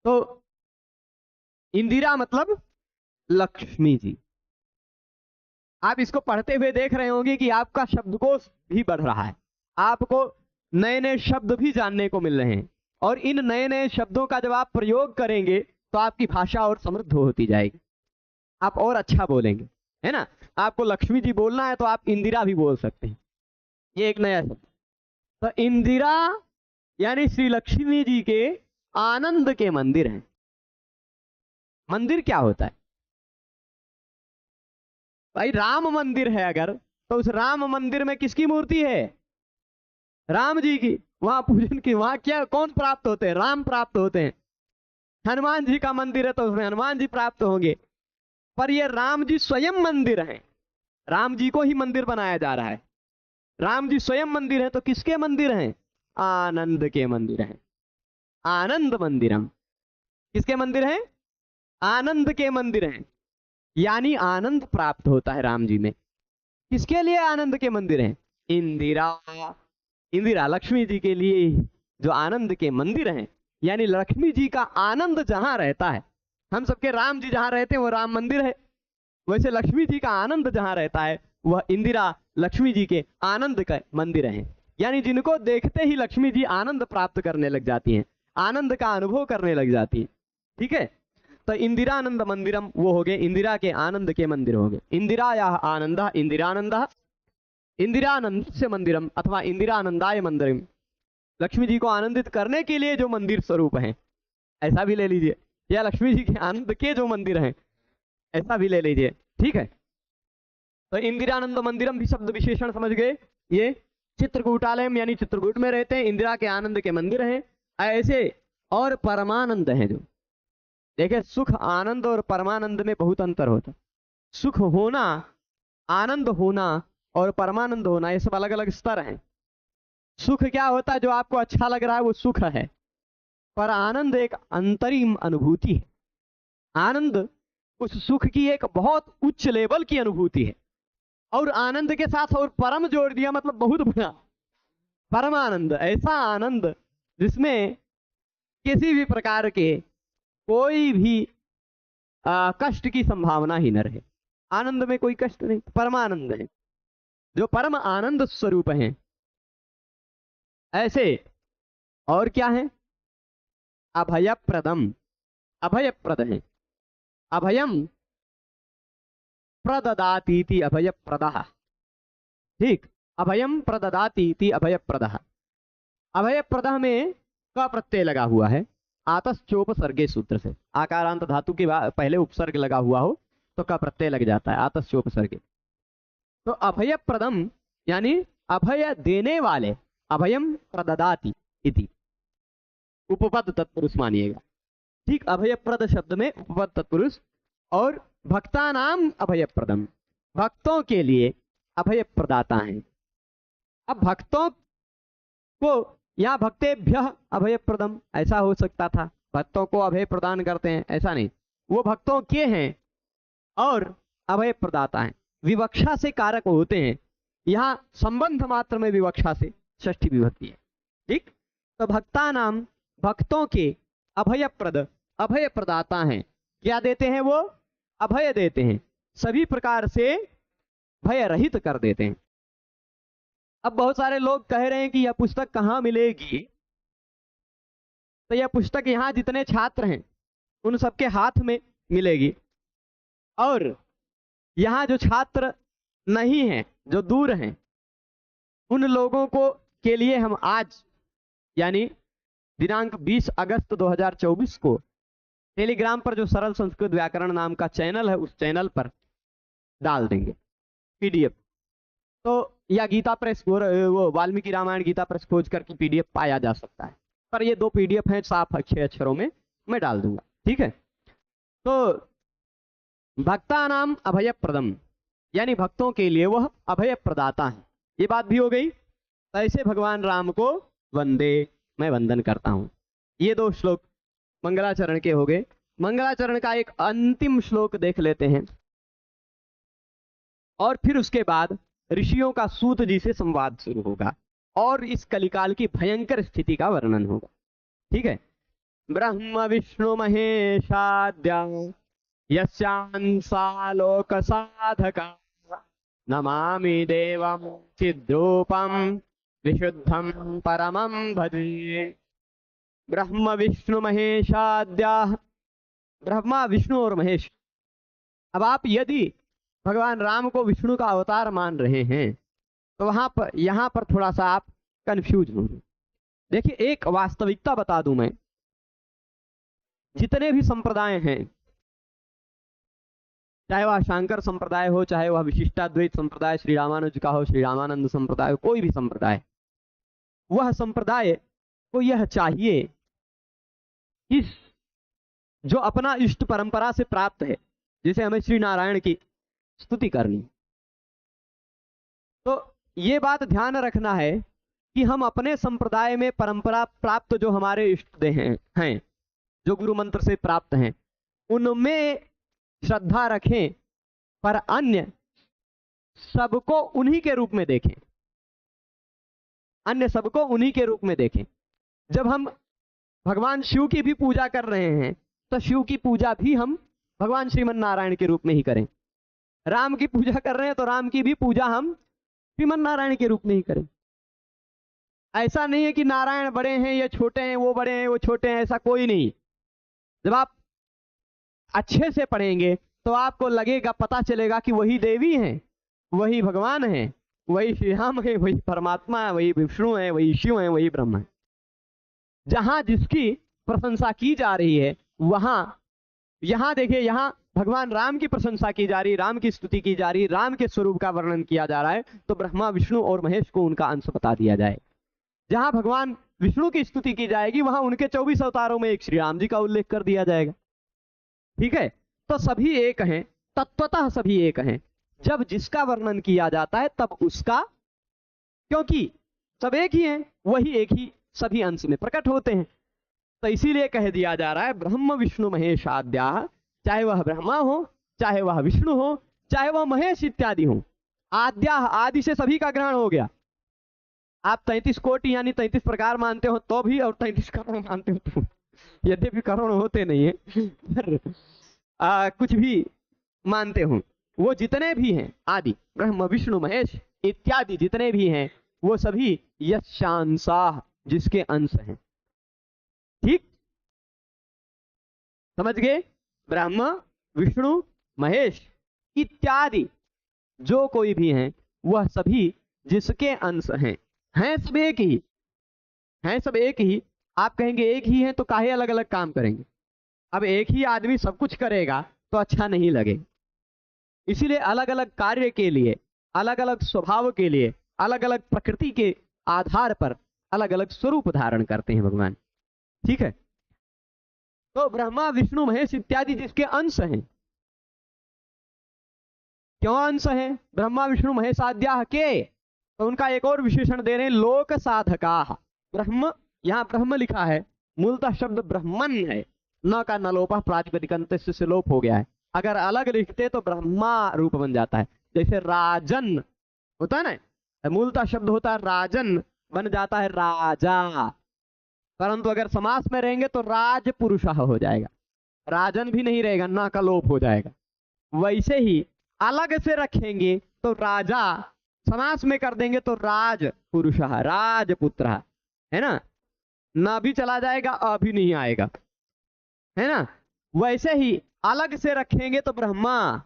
तो इंदिरा मतलब लक्ष्मी जी। आप इसको पढ़ते हुए देख रहे होंगे कि आपका शब्दकोश भी बढ़ रहा है, आपको नए नए शब्द भी जानने को मिल रहे हैं, और इन नए नए शब्दों का जब आप प्रयोग करेंगे तो आपकी भाषा और समृद्ध होती जाएगी, आप और अच्छा बोलेंगे, है ना। आपको लक्ष्मी जी बोलना है तो आप इंदिरा भी बोल सकते हैं, ये एक नया शब्द। तो इंदिरा यानी श्री लक्ष्मी जी के आनंद के मंदिर हैं। मंदिर क्या होता है भाई? राम मंदिर है अगर, तो उस राम मंदिर में किसकी मूर्ति है? राम जी की। वहां पूजन की, वहां क्या कौन प्राप्त होते हैं? राम प्राप्त होते हैं। हनुमान जी का मंदिर है तो उसमें हनुमान जी प्राप्त होंगे। पर ये राम जी स्वयं मंदिर हैं, राम जी को ही मंदिर बनाया जा रहा है। राम जी स्वयं मंदिर है तो किसके मंदिर हैं? आनंद के मंदिर हैं। आनंद मंदिरम। किसके मंदिर हैं? आनंद के मंदिर हैं। यानी आनंद प्राप्त होता है राम जी में। किसके लिए आनंद के मंदिर हैं? इंदिरा। इंदिरा लक्ष्मी जी के लिए जो आनंद के मंदिर हैं, यानी लक्ष्मी जी का आनंद जहां रहता है, हम सबके राम जी जहां रहते हैं वो राम मंदिर है, वैसे लक्ष्मी जी का आनंद जहां रहता है वह इंदिरा लक्ष्मी जी के आनंद का मंदिर है। यानी जिनको देखते ही लक्ष्मी जी आनंद प्राप्त करने लग जाती हैं, आनंद का अनुभव करने लग जाती है, ठीक है। तो इंदिरानंद मंदिरम वो हो गए, इंदिरा के आनंद के मंदिर हो गए। इंदिरा या आनंद इंदिरानंद, इंदिरानंद से मंदिरम अथवा इंदिरानंदाय मंदिरम, लक्ष्मी जी को आनंदित करने के लिए जो मंदिर स्वरूप हैं, ऐसा भी ले लीजिए, या लक्ष्मी जी के आनंद के जो मंदिर हैं ऐसा भी ले लीजिए, ठीक है। तो इंदिरानंद मंदिरम भी शब्द विशेषण समझ गए। ये चित्रकूटालयम यानी चित्रकूट में रहते हैं, इंदिरा के आनंद के मंदिर हैं ऐसे। और परमानंद है जो, देखिए सुख आनंद और परमानंद में बहुत अंतर होता है। सुख होना, आनंद होना और परमानंद होना, ये सब अलग अलग स्तर हैं। सुख क्या होता है? जो आपको अच्छा लग रहा है वो सुख है, पर आनंद एक अंतरिम अनुभूति है। आनंद उस सुख की एक बहुत उच्च लेवल की अनुभूति है। और आनंद के साथ और परम जोड़ दिया, मतलब बहुत बड़ा परमानंद, ऐसा आनंद जिसमें किसी भी प्रकार के कोई भी कष्ट की संभावना ही न रहे। आनंद में कोई कष्ट नहीं, परमानंद है जो परम आनंद स्वरूप है। ऐसे और क्या है? अभयप्रदम, अभयप्रद है। अभयम प्रददातीति अभयप्रदः, ठीक। अभयम प्रददातीति अभयप्रदः। अभयप्रदः में क प्रत्यय लगा हुआ है आतश्चोपसर्गे सूत्र से। आकारांत धातु के पहले उपसर्ग लगा हुआ हो तो क प्रत्यय लग जाता है आतश्चोपसर्गे। तो अभयप्रदम यानी अभय देने वाले, अभयम प्रददाति इति उपपद तत्पुरुष मानिएगा, ठीक। अभयप्रद शब्द में उपपद तत्पुरुष। और भक्तानाम अभयप्रदम, भक्तों के लिए अभय प्रदाता हैं। अब भक्तों को यहाँ भक्तेभ्य अभय प्रदम ऐसा हो सकता था, भक्तों को अभय प्रदान करते हैं, ऐसा नहीं, वो भक्तों के हैं और अभय प्रदाता हैं। विवक्षा से कारक होते हैं, यहाँ संबंध मात्र में विवक्षा से षष्ठी विभक्ति है, ठीक। तो भक्ता नाम भक्तों के अभयप्रद, अभय प्रदाता हैं। क्या देते हैं वो? अभय देते हैं, सभी प्रकार से भय रहित कर देते हैं। अब बहुत सारे लोग कह रहे हैं कि यह पुस्तक कहाँ मिलेगी? तो यह पुस्तक यहाँ जितने छात्र हैं उन सबके हाथ में मिलेगी, और यहाँ जो छात्र नहीं हैं, जो दूर हैं, उन लोगों को के लिए हम आज यानी दिनांक 20 अगस्त 2024 को टेलीग्राम पर जो सरल संस्कृत व्याकरण नाम का चैनल है, उस चैनल पर डाल देंगे पीडीएफ। तो या गीता प्रेस वो वाल्मीकि रामायण गीता प्रेस खोज करके पीडीएफ पाया जा सकता है, पर ये 2 पीडीएफ हैं साफ अच्छे अक्षरों में, मैं डाल दूंगा, ठीक है। तो भक्ता नाम अभय प्रदम, यानी भक्तों के लिए वह अभय प्रदाता है, ये बात भी हो गई। ऐसे भगवान राम को वंदे, मैं वंदन करता हूं। ये 2 श्लोक मंगलाचरण के हो गए। मंगलाचरण का एक अंतिम श्लोक देख लेते हैं और फिर उसके बाद ऋषियों का सूत जी से संवाद शुरू होगा और इस कलिकाल की भयंकर स्थिति का वर्णन होगा, ठीक है। ब्रह्म विष्णु महेशाद्या यस्यांसा लोक साधका नमामि देवं चिद्रूपं विशुद्धं परमं भजे। ब्रह्म विष्णु महेशाद्या, ब्रह्मा विष्णु और महेश। अब आप यदि भगवान राम को विष्णु का अवतार मान रहे हैं तो यहां पर थोड़ा सा आप कंफ्यूज होंगे। देखिए, एक वास्तविकता बता दूं मैं, जितने भी संप्रदाय हैं, चाहे वह शंकर संप्रदाय हो, चाहे वह विशिष्टाद्वैत संप्रदाय श्री रामानुज का हो, श्री रामानंद संप्रदाय हो, कोई भी संप्रदाय, वह संप्रदाय को यह चाहिए कि जो अपना इष्ट परंपरा से प्राप्त है, जैसे हमें श्री नारायण की स्तुति करनी, तो ये बात ध्यान रखना है कि हम अपने संप्रदाय में परंपरा प्राप्त जो हमारे इष्ट देह हैं, जो गुरु मंत्र से प्राप्त हैं, उनमें श्रद्धा रखें, पर अन्य सबको उन्हीं के रूप में देखें, अन्य सबको उन्हीं के रूप में देखें। जब हम भगवान शिव की भी पूजा कर रहे हैं तो शिव की पूजा भी हम भगवान श्रीमन नारायण के रूप में ही करें। राम की पूजा कर रहे हैं तो राम की भी पूजा हम श्रीमन नारायण के रूप में ही करें। ऐसा नहीं है कि नारायण बड़े हैं या छोटे हैं, वो बड़े हैं वो छोटे हैं, ऐसा कोई नहीं। जब आप अच्छे से पढ़ेंगे तो आपको लगेगा, पता चलेगा कि वही देवी हैं, वही भगवान हैं, वही श्री राम है, वही परमात्मा है, वही विष्णु है, वही शिव है, वही ब्रह्म है। जहां जिसकी प्रशंसा की जा रही है वहां, यहां देखिए, यहां भगवान राम की प्रशंसा की जा रही, राम की स्तुति की जा रही, राम के स्वरूप का वर्णन किया जा रहा है, तो ब्रह्मा विष्णु और महेश को उनका अंश बता दिया जाए। जहां भगवान विष्णु की स्तुति की जाएगी वहां उनके 24 अवतारों में एक श्री राम जी का उल्लेख कर दिया जाएगा, ठीक है। तो सभी एक हैं, तत्वतः सभी एक हैं। जब जिसका वर्णन किया जाता है तब उसका, क्योंकि सब एक ही हैं, वही एक ही सभी अंश में प्रकट होते हैं, तो इसीलिए कह दिया जा रहा है ब्रह्म विष्णु महेश आद्या, चाहे वह ब्रह्मा हो, चाहे वह विष्णु हो, चाहे वह महेश इत्यादि हो। आद्या, आदि से सभी का ग्रहण हो गया। आप 33 कोटि यानी 33 प्रकार मानते हो तो भी, और 33 करोड़ मानते हो तो, यद्यपि करोड़ होते नहीं है पर कुछ भी मानते हो, वो जितने भी हैं आदि, ब्रह्म विष्णु महेश इत्यादि जितने भी हैं, वो सभी यशांसाह, जिसके अंश हैं, ठीक, समझ गए। ब्रह्म विष्णु महेश इत्यादि जो कोई भी हैं, वह सभी जिसके अंश हैं सब एक ही, हैं सब एक ही। आप कहेंगे एक ही हैं तो काहे अलग अलग काम करेंगे। अब एक ही आदमी सब कुछ करेगा तो अच्छा नहीं लगेगा, इसीलिए अलग अलग कार्य के लिए, अलग अलग स्वभाव के लिए, अलग अलग प्रकृति के आधार पर अलग अलग स्वरूप धारण करते हैं भगवान, ठीक है। तो ब्रह्मा विष्णु महेश इत्यादि जिसके अंश हैं, क्यों अंश हैं ब्रह्मा विष्णु महेश आद्या के, तो उनका एक और विशेषण दे रहे हैं, लोक साधका। ब्रह्म, यहां ब्रह्म लिखा है, मूलतः शब्द ब्रह्मन है, न का नलोपा प्रातिपदिक अंत से लोप हो गया है। अगर अलग लिखते तो ब्रह्मा रूप बन जाता है, जैसे राजन होता है ना, मूलतः शब्द होता है राजन, बन जाता है राजा, परंतु अगर समास में रहेंगे तो राज पुरुष हो जाएगा, राजन भी नहीं रहेगा, ना का लोप हो जाएगा। वैसे ही अलग से रखेंगे तो राजा, समास में कर देंगे तो राज पुरुष, राजपुत्र, है ना भी चला जाएगा, अभी नहीं आएगा, है ना। वैसे ही अलग से रखेंगे तो ब्रह्मा,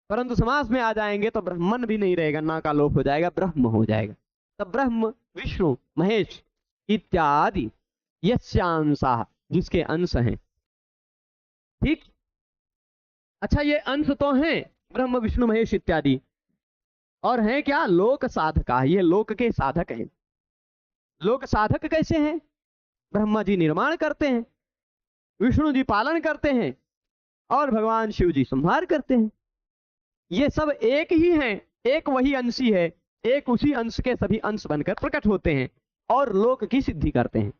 परंतु समास में आ जाएंगे तो ब्रह्मन भी नहीं रहेगा, ना का लोप हो जाएगा, ब्रह्म हो जाएगा। तब ब्रह्म विष्णु महेश इत्यादि यस्यांसा जिसके अंश हैं, ठीक। अच्छा, ये अंश तो हैं ब्रह्म विष्णु महेश इत्यादि, और हैं क्या? लोक साधका, ये लोक के साधक हैं। लोक साधक कैसे हैं? ब्रह्मा जी निर्माण करते हैं, विष्णु जी पालन करते हैं, और भगवान शिव जी संहार करते हैं। ये सब एक ही हैं, एक वही अंशी है, एक उसी अंश के सभी अंश बनकर प्रकट होते हैं और लोक की सिद्धि करते हैं।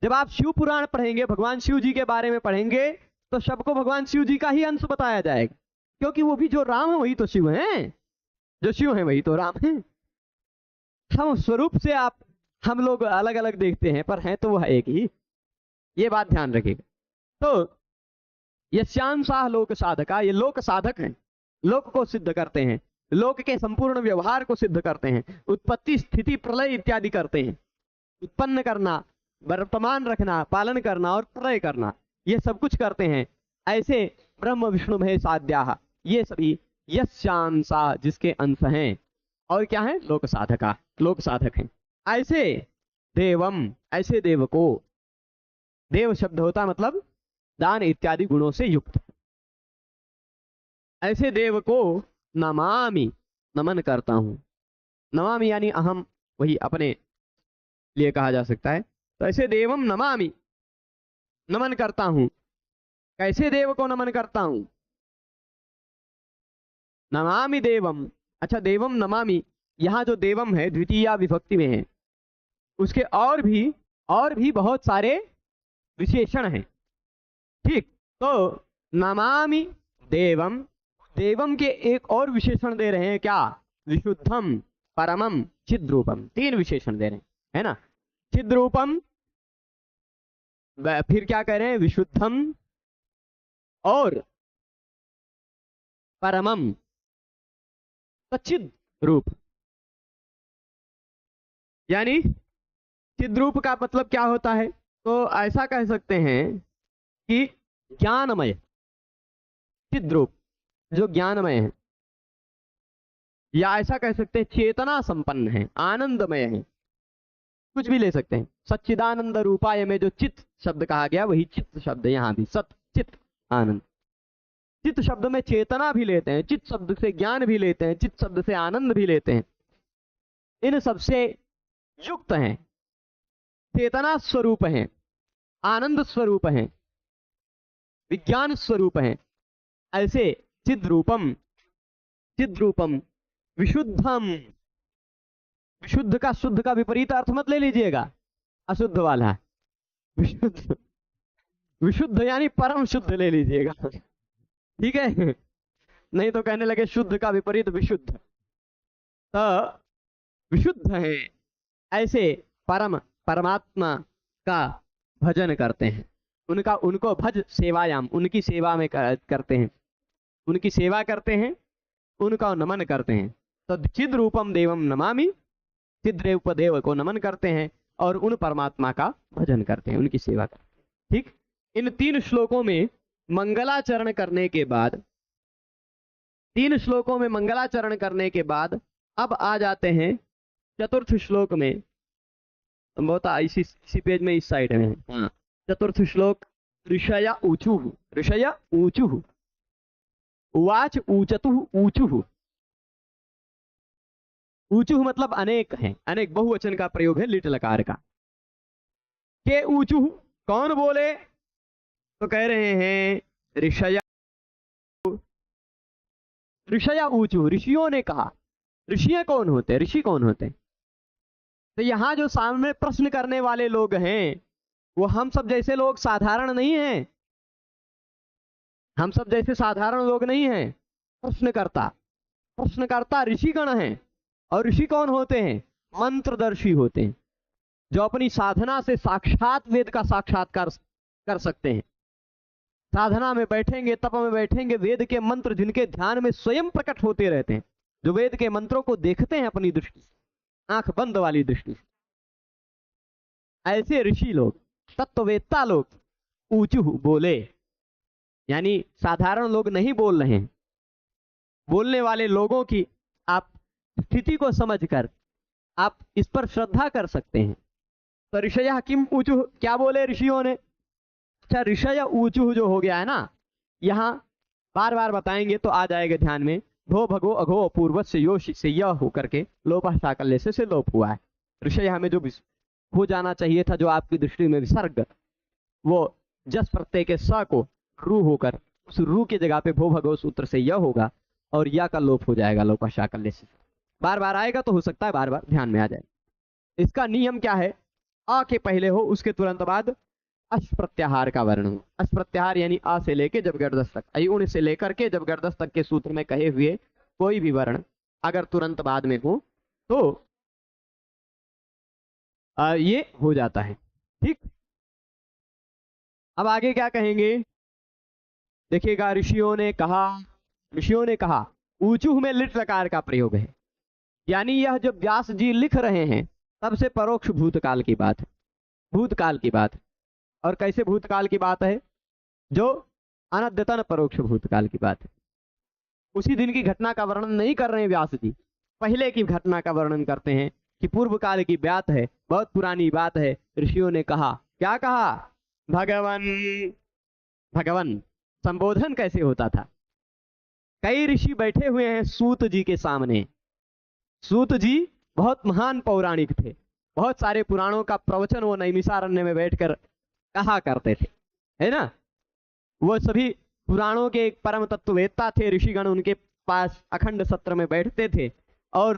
जब आप शिव पुराण पढ़ेंगे, भगवान शिव जी के बारे में पढ़ेंगे, तो सबको भगवान शिव जी का ही अंश बताया जाएगा, क्योंकि वो भी जो राम है वही तो शिव हैं, जो शिव हैं वही तो राम हैं। हम स्वरूप से आप हम लोग अलग अलग देखते हैं, पर हैं तो वह एक ही, ये बात ध्यान रखिएगा। तो यस्यांशाः लोक साधका, ये लोक साधक हैं, लोक को सिद्ध करते हैं, लोक के संपूर्ण व्यवहार को सिद्ध करते हैं, उत्पत्ति स्थिति प्रलय इत्यादि करते हैं। उत्पन्न करना, वर्तमान रखना, पालन करना और प्रलय करना, ये सब कुछ करते हैं। ऐसे ब्रह्म विष्णु महेश आद्याः, ये सभी यस्यांशाः, जिसके अंश हैं, और क्या है? लोक साधका, लोक साधक हैं। ऐसे देवम, ऐसे देव को, देव शब्द होता मतलब दान इत्यादि गुणों से युक्त, ऐसे देव को नमामि, नमन करता हूं। नमामि यानी अहम, वही अपने लिए कहा जा सकता है। तो ऐसे देवम नमामि, नमन करता हूं। कैसे देव को नमन करता हूं? नमामि देवम। अच्छा, देवम नमामि, यहां जो देवम है द्वितीया विभक्ति में है, उसके और भी बहुत सारे विशेषण हैं। ठीक, तो नमामि देवम, देवम के एक और विशेषण दे रहे हैं, क्या? विशुद्धम, परमम, चिद्रूपम, 3 विशेषण दे रहे हैं, है ना? चिद्रूपम, फिर क्या कह रहे हैं? विशुद्धम और परमम, सच्चिद रूप। यानी चिद्रूप का मतलब क्या होता है? तो ऐसा कह सकते हैं कि ज्ञानमय, चिद्रूप जो ज्ञानमय है, या ऐसा कह सकते हैं चेतना संपन्न है, आनंदमय है, कुछ भी ले सकते हैं। सच्चिदानंद रूपाय में जो चित्त शब्द कहा गया, वही चित्त शब्द यहां भी, सत चित्त आनंद। चित्त शब्द में चेतना भी लेते हैं, चित्त शब्द से ज्ञान भी लेते हैं, चित्त शब्द से आनंद भी लेते हैं। इन सबसे युक्त हैं, चेतना स्वरूप हैं, आनंद स्वरूप हैं, विज्ञान स्वरूप हैं। ऐसे चिद्रूपम, चिद्रूपम, विशुद्धम, विशुद्ध का शुद्ध का विपरीत अर्थ मत ले लीजिएगा, अशुद्ध वाला। विशुद्ध, विशुद्ध यानी परम शुद्ध ले लीजिएगा, ठीक है? नहीं तो कहने लगे शुद्ध का विपरीत विशुद्ध। तो विशुद्ध है, ऐसे परम परमात्मा का भजन करते हैं, उनको भज सेवायाम, उनकी सेवा में करते हैं, उनकी सेवा करते हैं, उनका नमन करते हैं। तो चिद रूपम देवम नमामि, चिद्रूप देव को नमन करते हैं और उन परमात्मा का भजन करते हैं, उनकी सेवा करते हैं। ठीक, इन 3 श्लोकों में मंगलाचरण करने के बाद, 3 श्लोकों में मंगलाचरण करने के बाद अब आ जाते हैं चतुर्थ श्लोक में। बहुत इसी पेज में, इस साइड में, हाँ, चतुर्थ श्लोक। ऋषय ऊचुः, ऋषय ऊचुः, उवाच ऊचतुः ऊचुः। ऊचुः मतलब अनेक है, अनेक बहुवचन का प्रयोग है लिट लकार का। के ऊचुः, कौन बोले? तो कह रहे हैं ऋषय, ऋषय ऊचुः, ऋषियों ने कहा। ऋषि कौन होते हैं? ऋषि कौन होते हैं? तो यहां जो सामने प्रश्न करने वाले लोग हैं, वो हम सब जैसे लोग साधारण नहीं हैं, हम सब जैसे साधारण लोग नहीं हैं। प्रश्नकर्ता, प्रश्नकर्ता ऋषिगण हैं। और ऋषि कौन होते हैं? मंत्रदर्शी होते हैं, जो अपनी साधना से साक्षात वेद का साक्षात्कार कर सकते हैं। साधना में बैठेंगे, तप में बैठेंगे, वेद के मंत्र जिनके ध्यान में स्वयं प्रकट होते रहते हैं, जो वेद के मंत्रों को देखते हैं अपनी दृष्टि से, आंख बंद वाली दृष्टि से, ऐसे ऋषि लोग, तत्ववेत्ता लोग ऊचुः बोले। यानी साधारण लोग नहीं बोल रहे हैं, बोलने वाले लोगों की आप स्थिति को समझकर आप इस पर श्रद्धा कर सकते हैं। तो ऋषयः किम ऊचुः, क्या बोले ऋषियों ने? अच्छा, ऋषय ऊचुः जो हो गया है ना, यहाँ बार बार बताएंगे तो आ जाएगा ध्यान में। भो भगो अघो अपूर्व से यो से यह होकर के लोप साकल्य से लोप हुआ है। ऋषय हमें जो हो जाना चाहिए था, जो आपकी दृष्टि में विसर्ग, वो जस प्रत्यय के स को रू होकर उस रू की जगह पे भो भगो सूत्र से यह होगा और या का लोप हो जाएगा लोप साकल्य से। बार बार आएगा तो हो सकता है बार बार ध्यान में आ जाए। इसका नियम क्या है? अ के पहले हो, उसके तुरंत बाद अश प्रत्याहार का वर्ण हो। अश प्रत्याहार यानी अ से लेके जब गर्दश तक, अयुण से लेकर के जब गर्दश तक के सूत्र में कहे हुए कोई भी वर्ण अगर तुरंत बाद में हो तो ये हो जाता है। ठीक, अब आगे क्या कहेंगे देखिएगा। ऋषियों ने कहा ऊचुह में लिट लकार का प्रयोग है, यानी यह जो व्यास जी लिख रहे हैं तब से परोक्ष भूतकाल की बात है। भूतकाल की बात है। और कैसे भूतकाल की बात है? जो अनद्यतन परोक्ष भूतकाल की बात है। उसी दिन की घटना का वर्णन नहीं कर रहे हैं व्यास जी, पहले की घटना का वर्णन करते हैं कि पूर्व काल की बात है, बहुत पुरानी बात है। ऋषियों ने कहा, क्या कहा? भगवन। भगवन संबोधन कैसे होता था? कई ऋषि बैठे हुए हैं सूत जी के सामने। सूत जी बहुत महान पौराणिक थे, बहुत सारे पुराणों का प्रवचन वो नैमिषारण्य में बैठकर कहा करते थे, है ना। वो सभी पुराणों के एक परम तत्ववेत्ता थे। ऋषिगण उनके पास अखंड सत्र में बैठते थे और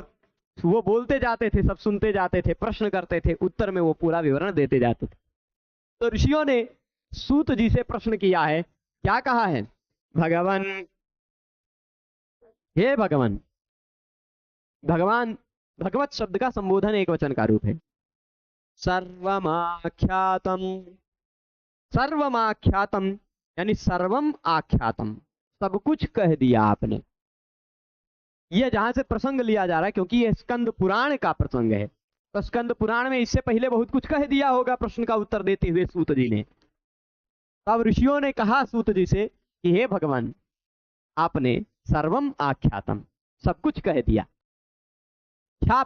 वो बोलते जाते थे, सब सुनते जाते थे, प्रश्न करते थे, उत्तर में वो पूरा विवरण देते जाते थे। तो ऋषियों ने सूत जी से प्रश्न किया है, क्या कहा है? भगवान, हे भगवान। भगवान भगवत शब्द का संबोधन एक वचन का रूप है। सर्वमाख्यातम, सर्वमाख्यातम यानी सर्वम आख्यातम, सब कुछ कह दिया आपने। यह जहां से प्रसंग लिया जा रहा है, क्योंकि यह स्कंद पुराण का प्रसंग है, तो स्कंद पुराण में इससे पहले बहुत कुछ कह दिया होगा प्रश्न का उत्तर देते हुए सूत जी ने। तब ऋषियों ने कहा सूत जी से कि हे भगवान, आपने सर्वम आख्यातम, सब कुछ कह दिया। ख्या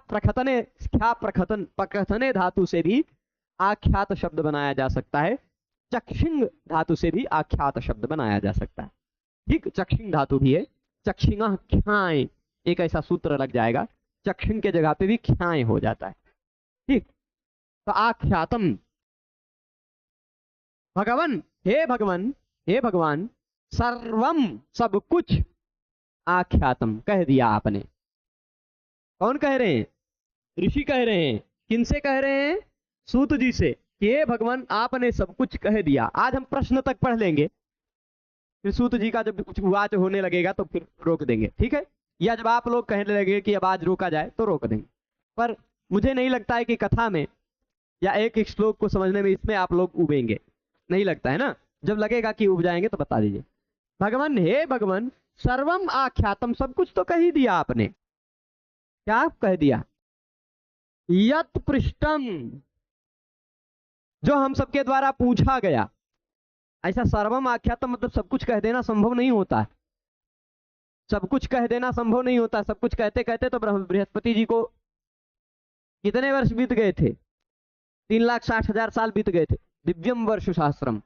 प्रकथने धातु से भी आख्यात शब्द बनाया जा सकता है, चक्षिंग धातु से भी आख्यात शब्द बनाया जा सकता है। ठीक, चक्षिंग धातु भी है, चक्षिंग ख्याएं, एक ऐसा सूत्र लग जाएगा, चक्षिंग के जगह पे भी ख्याएं हो जाता है। ठीक, तो आख्यातम। भगवान, हे भगवान, हे भगवान, सर्वम सब कुछ, आख्यातम कह दिया आपने। कौन कह रहे हैं? ऋषि कह रहे हैं। किनसे कह रहे हैं? सूत जी से कि हे भगवान, आपने सब कुछ कह दिया। आज हम प्रश्न तक पढ़ लेंगे, फिर सूत जी का जब कुछ उवाच होने लगेगा तो फिर रोक देंगे, ठीक है। या जब आप लोग कहने लगे कि अब आज रोका जाए तो रोक देंगे। पर मुझे नहीं लगता है कि कथा में या एक एक श्लोक को समझने में इसमें आप लोग उबेंगे, नहीं लगता है ना। जब लगेगा कि उब जाएंगे तो बता दीजिए। भगवान, हे भगवान, सर्वम आख्यातम, सब कुछ तो कह ही दिया आपने। क्या कह दिया? यत पृष्ठम, जो हम सबके द्वारा पूछा गया। ऐसा सर्वम आख्यातम मतलब सब कुछ कह देना संभव नहीं होता है। सब कुछ कह देना संभव नहीं होता। सब कुछ कहते कहते तो बृहस्पति जी को कितने वर्ष बीत गए थे? 3,60,000 साल बीत गए थे। दिव्यम वर्ष शास्त्रम,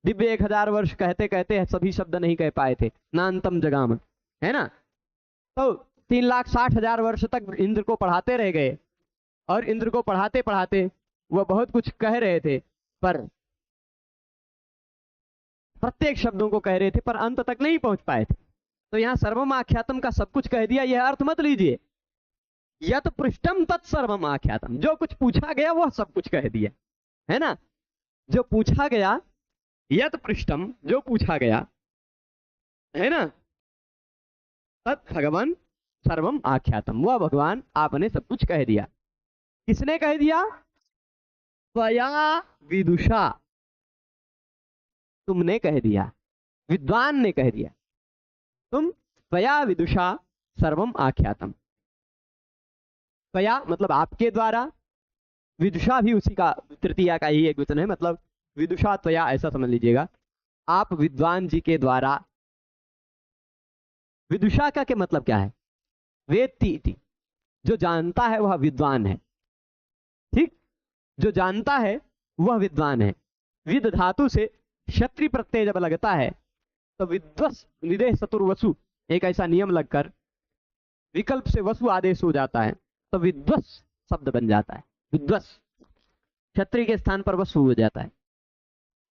दिव्य 1,000 वर्ष कहते कहते सभी शब्द नहीं कह पाए थे। नान्तम जगाम, है ना। तो 3,60,000 वर्ष तक इंद्र को पढ़ाते रह गए, और इंद्र को पढ़ाते पढ़ाते वह बहुत कुछ कह रहे थे, पर प्रत्येक शब्दों को कह रहे थे पर अंत तक नहीं पहुंच पाए थे। तो यहां सर्वम आख्यातम का सब कुछ कह दिया, यह अर्थ मत लीजिए। यत पृष्ठम तत्सर्वम आख्यातम, जो कुछ पूछा गया वह सब कुछ कह दिया, है ना। जो पूछा गया, यत पृष्ठम, जो पूछा गया, है ना, तत् भगवान सर्वम आख्यातम, वह भगवान आपने सब कुछ कह दिया। किसने कह दिया? त्वया विदुषा, तुमने कह दिया, विद्वान ने कह दिया। तुम त्वया विदुषा सर्वम आख्यातम, त्वया मतलब आपके द्वारा, विदुषा भी उसी का तृतीया का ही एक वचन है, मतलब विदुषा त्वया ऐसा समझ लीजिएगा, आप विद्वान जी के द्वारा। विदुषा का क्या मतलब क्या है? वेत्ति इति, जो जानता है वह विद्वान है। ठीक, जो जानता है वह विद्वान है। विद धातु से क्षत्रि प्रत्यय जब लगता है तो विध्वस विदेह सतुर वसु एक ऐसा नियम लगकर विकल्प से वसु आदेश हो जाता है, तो विध्वस शब्द बन जाता है। विध्वस क्षत्रिय के स्थान पर वसु हो जाता है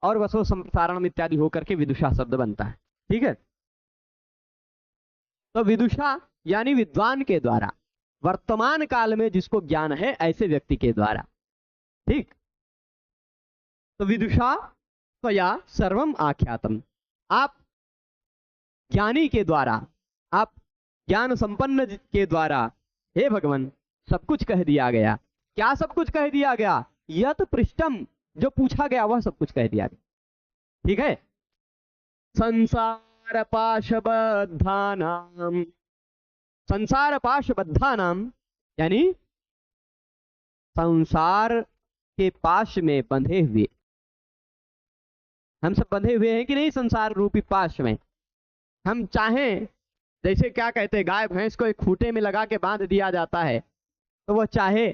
और वसो संसारणम इत्यादि होकर के विदुषा शब्द बनता है। ठीक है, तो विदुषा यानी विद्वान के द्वारा, वर्तमान काल में जिसको ज्ञान है ऐसे व्यक्ति के द्वारा। ठीक, तो विदुषा त्वया सर्वम आख्यातम, आप ज्ञानी के द्वारा, आप ज्ञान संपन्न के द्वारा, हे भगवान सब कुछ कह दिया गया। क्या सब कुछ कह दिया गया? यत पृष्ठम, जो पूछा गया वह सब कुछ कह दिया गया। ठीक है, संसार पाशबद्धानाम, संसार पाशबद्धानाम यानी संसार के पाश में बंधे हुए, हम सब बंधे हुए हैं कि नहीं संसार रूपी पाश में। हम चाहें, जैसे क्या कहते हैं, गाय भैंस को एक खूंटे में लगा के बांध दिया जाता है तो वो चाहे,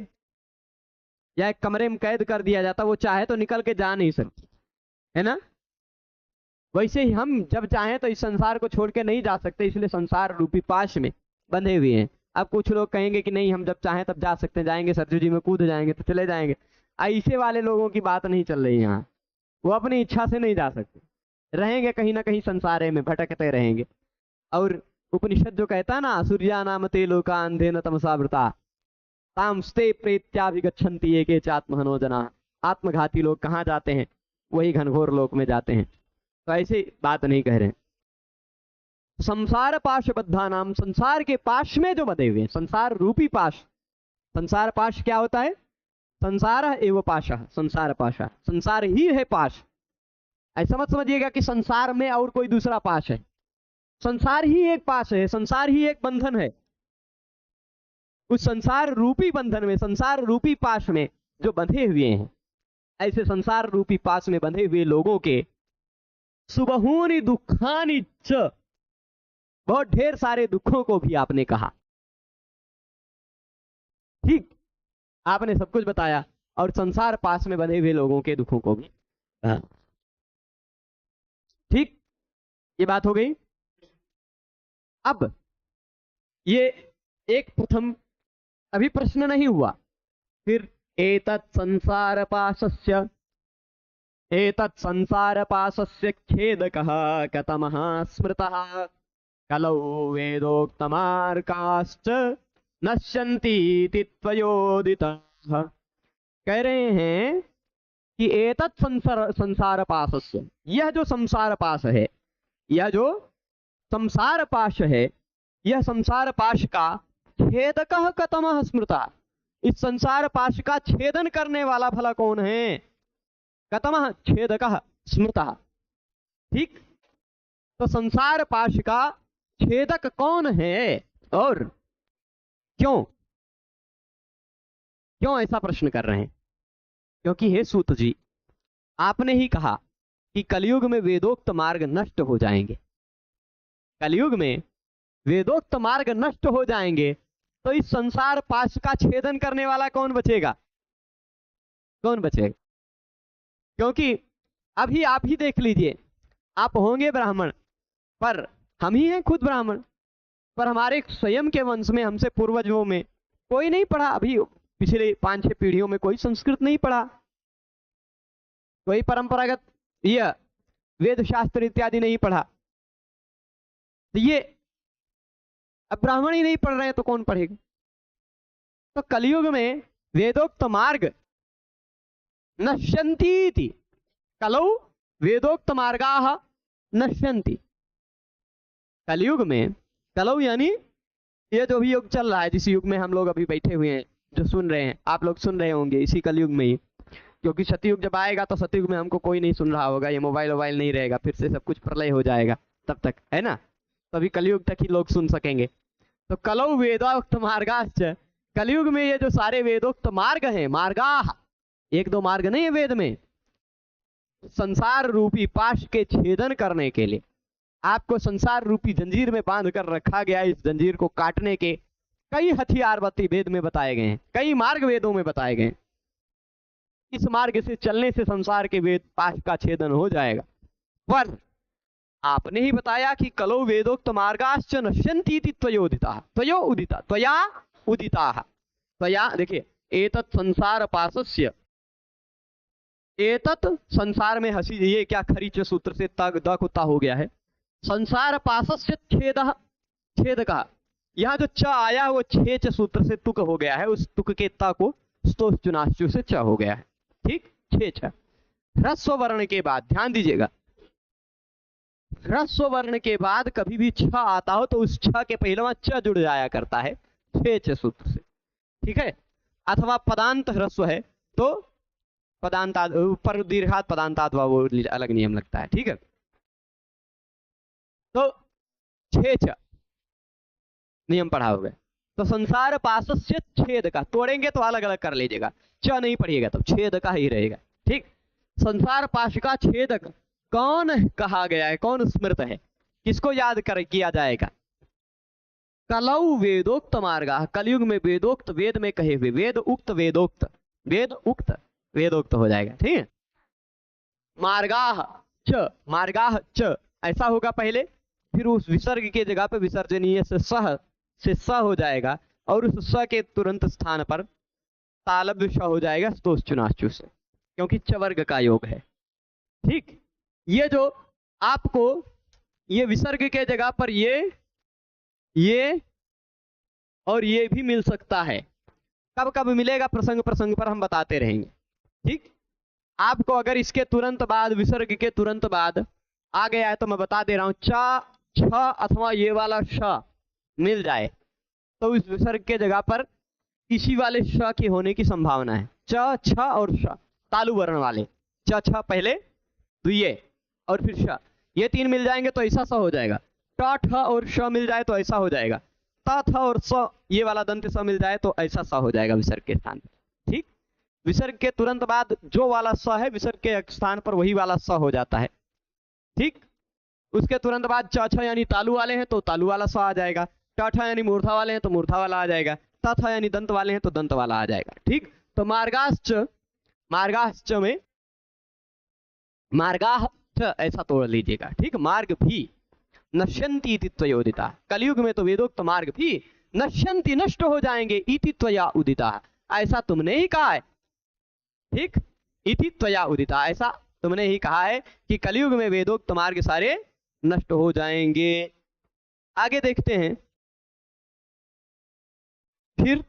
या एक कमरे में कैद कर दिया जाता, वो चाहे तो निकल के जा नहीं सकती है ना। वैसे ही हम जब चाहें तो इस संसार को छोड़ के नहीं जा सकते, इसलिए संसार रूपी पाश में बंधे हुए हैं। अब कुछ लोग कहेंगे कि नहीं हम जब चाहें तब जा सकते हैं, जाएंगे सरजू जी में कूद जाएंगे तो चले जाएंगे। ऐसे वाले लोगों की बात नहीं चल रही यहाँ, वो अपनी इच्छा से नहीं जा सकते, रहेंगे कहीं ना कहीं संसारे में भटकते रहेंगे। और उपनिषद जो कहता है ना, सूर्या नाम ते लोका अंधेन तमसावृता तामस्ते प्रेत्याभिगच्छन्ति एके चात्महनो जना, आत्मघाती लोग कहाँ जाते हैं? वही घनघोर लोक में जाते हैं। तो ऐसी बात नहीं कह रहे। संसार पाशबद्धा नाम, संसार के पाश में जो बंधे हुए, संसार रूपी पाश। संसार पाश क्या होता है? संसार एवं पाशा, संसार पाशा, संसार ही है पाश। ऐसा मत समझिएगा कि संसार में और कोई दूसरा पाश है, संसार ही एक पाश है, संसार ही एक बंधन है। उस संसार रूपी बंधन में, संसार रूपी पाश में जो बंधे हुए हैं, ऐसे संसार रूपी पाश में बंधे हुए लोगों के सुबहूनि दुखानि च, बहुत ढेर सारे दुखों को भी आपने कहा। ठीक, आपने सब कुछ बताया और संसार पास में बंधे हुए लोगों के दुखों को भी कहा। ठीक, ये बात हो गई। अब ये एक प्रथम अभी प्रश्न नहीं हुआ, फिर एतत् संसार पाशस्य, एतत् संसार पाशस्य खेदकः कतमः स्मृतः कलौ वेदोक्तमार्काश्च नश्यन्ति त्वयोदितः। कह रहे हैं कि एतत् संसार पाशस्य, यह जो संसार पाश है, यह जो संसार पाश है, यह संसार पाश का छेदकः कतमः स्मृतः, इस संसार पाश का छेदन करने वाला भला कौन है? कतमः छेदकः स्मृतः। ठीक, तो संसार पाश का छेदक कौन है और क्यों? क्यों ऐसा प्रश्न कर रहे हैं? क्योंकि हे सूत जी, आपने ही कहा कि कलयुग में वेदोक्त मार्ग नष्ट हो जाएंगे। कलयुग में वेदोक्त मार्ग नष्ट हो जाएंगे तो इस संसार पाश का छेदन करने वाला कौन बचेगा? कौन बचेगा? क्योंकि अभी आप ही देख लीजिए, आप होंगे ब्राह्मण, पर हम ही हैं खुद ब्राह्मण, पर हमारे स्वयं के वंश में, हमसे पूर्वजों में कोई नहीं पढ़ा, अभी पिछले 5-6 पीढ़ियों में कोई संस्कृत नहीं पढ़ा, कोई परंपरागत यह वेद शास्त्र इत्यादि नहीं पढ़ा। तो ये अब ब्राह्मण ही नहीं पढ़ रहे हैं तो कौन पढ़ेगा? तो कलयुग में वेदोक्त मार्ग नश्यन्ति, कलौ वेदोक्त मार्गाः नश्यन्ति। कलयुग में, कलौ यानी ये जो भी युग चल रहा है, जिस युग में हम लोग अभी बैठे हुए हैं, जो सुन रहे हैं, आप लोग सुन रहे होंगे इसी कलयुग में ही, क्योंकि सतयुग जब आएगा तो सतयुग में हमको कोई नहीं सुन रहा होगा, ये मोबाइल वोबाइल नहीं रहेगा, फिर से सब कुछ प्रलय हो जाएगा तब तक, है ना। तभी कलयुग तक ही लोग सुन सकेंगे। तो कलौ वेदोक्त मार्गाश्च, कलयुग में ये जो सारे वेदोक्त मार्ग हैं, मार्गाः, एक दो मार्ग नहीं है वेद में, संसार रूपी पाश के छेदन करने के लिए आपको संसार रूपी जंजीर में बांध कर रखा गया। इस जंजीर को काटने के कई हथियार वेद में बताए गए हैं, कई मार्ग वेदों में बताए गए हैं। इस मार्ग से चलने से संसार के वेद पाश का छेदन हो जाएगा। पर आपने ही बताया कि कलौ वेदोक्त मार्गाश्च नश्यन्ति इति त्वयोदिताः, त्वयो उदिता, त्वया उदिताः। त्वया देखिए, एतत् संसार पाशस्य, एतत् संसार में हंसी, ये क्या खरीच सूत्र से तग द कुत्ता हो गया है। संसार पाशस्य छेदः, छेद का यहाँ जो च आया है वो छेच सूत्र से तुक हो गया है, उस तुक के त को स्तोष चुनाश्चु से च हो गया है। ठीक, छेच। ह्रस्व वर्ण के बाद ध्यान दीजिएगा, ह्रस्व वर्ण के बाद कभी भी छ आता हो तो उस छ के पहले वहां च जुड़ जाया करता है छेच सूत्र से। ठीक है, अथवा पदांत ह्रस्व है तो पदांताद पर दीर्घात पदांताद वो अलग नियम लगता है। ठीक है, तो छेच नियम पढ़ा हुआ है। तो संसार पाशस्य छेद का, तोड़ेंगे तो अलग अलग कर लीजिएगा, च नहीं पढ़िएगा तो छेद का ही रहेगा। ठीक, संसार पाश का छेदक कौन कहा गया है, कौन स्मृत है, किसको याद कर किया जाएगा? कलौ वेदोक्त मार्गा, कलयुग में वेदोक्त, वेद में कहे हुए, वेद उक्त वेदोक्त, वेद उक्त वेदोक्त हो जाएगा। ठीक है, मार्गाह च, मार्गाह च ऐसा होगा पहले, फिर उस विसर्ग के जगह पे विसर्जनीय से सह से स हो जाएगा, और उस स के तुरंत स्थान पर तालव्य श हो जाएगा स्तोष चुनाश्चु से, क्योंकि च वर्ग का योग है। ठीक, ये जो आपको ये विसर्ग के जगह पर ये और ये भी मिल सकता है, कब कब मिलेगा प्रसंग प्रसंग पर हम बताते रहेंगे। ठीक, आपको अगर इसके तुरंत बाद, विसर्ग के तुरंत बाद आ गया है तो मैं बता दे रहा हूं, च छ अथवा ये वाला श मिल जाए तो इस विसर्ग के जगह पर इसी वाले श के होने की संभावना है। च छ और श तालु वर्ण वाले, च छ पहले द्विये और फिर श, ये तीन मिल जाएंगे तो ऐसा स हो जाएगा। ट ठ और श मिल जाए तो ऐसा हो जाएगा। त थ और स ये वाला दंत स मिल जाए तो ऐसा स हो जाएगा विसर्ग के स्थान पर। ठीक, विसर्ग के तुरंत बाद जो वाला स है विसर्ग के स्थान पर वही वाला स हो जाता है। ठीक, उसके तुरंत बाद च छ यानी तालु वाले हैं तो तालु वाला स आ जाएगा, ट ठ यानी मूर्धा वाले हैं तो मूर्धा वाला आ जाएगा, त थ यानी दंत वाले हैं तो दंत वाला आ जाएगा। ठीक, तो मार्गाश्च, मार्गाश्च में मार्गाह ऐसा तोड़ लीजिएगा। ठीक, मार्ग भी नश्यन्ति इति त्वयोदिता, कलयुग में तो वेदोक्त मार्ग भी नश्यन्ति नष्ट हो जाएंगे, इति त्वया उदिता, ऐसा तुमने ही कहा है। ठीक, इति त्वया उदिता, ऐसा तुमने ही कहा है कि कलयुग में वेदोक्त मार्ग सारे नष्ट हो जाएंगे। आगे देखते हैं, फिर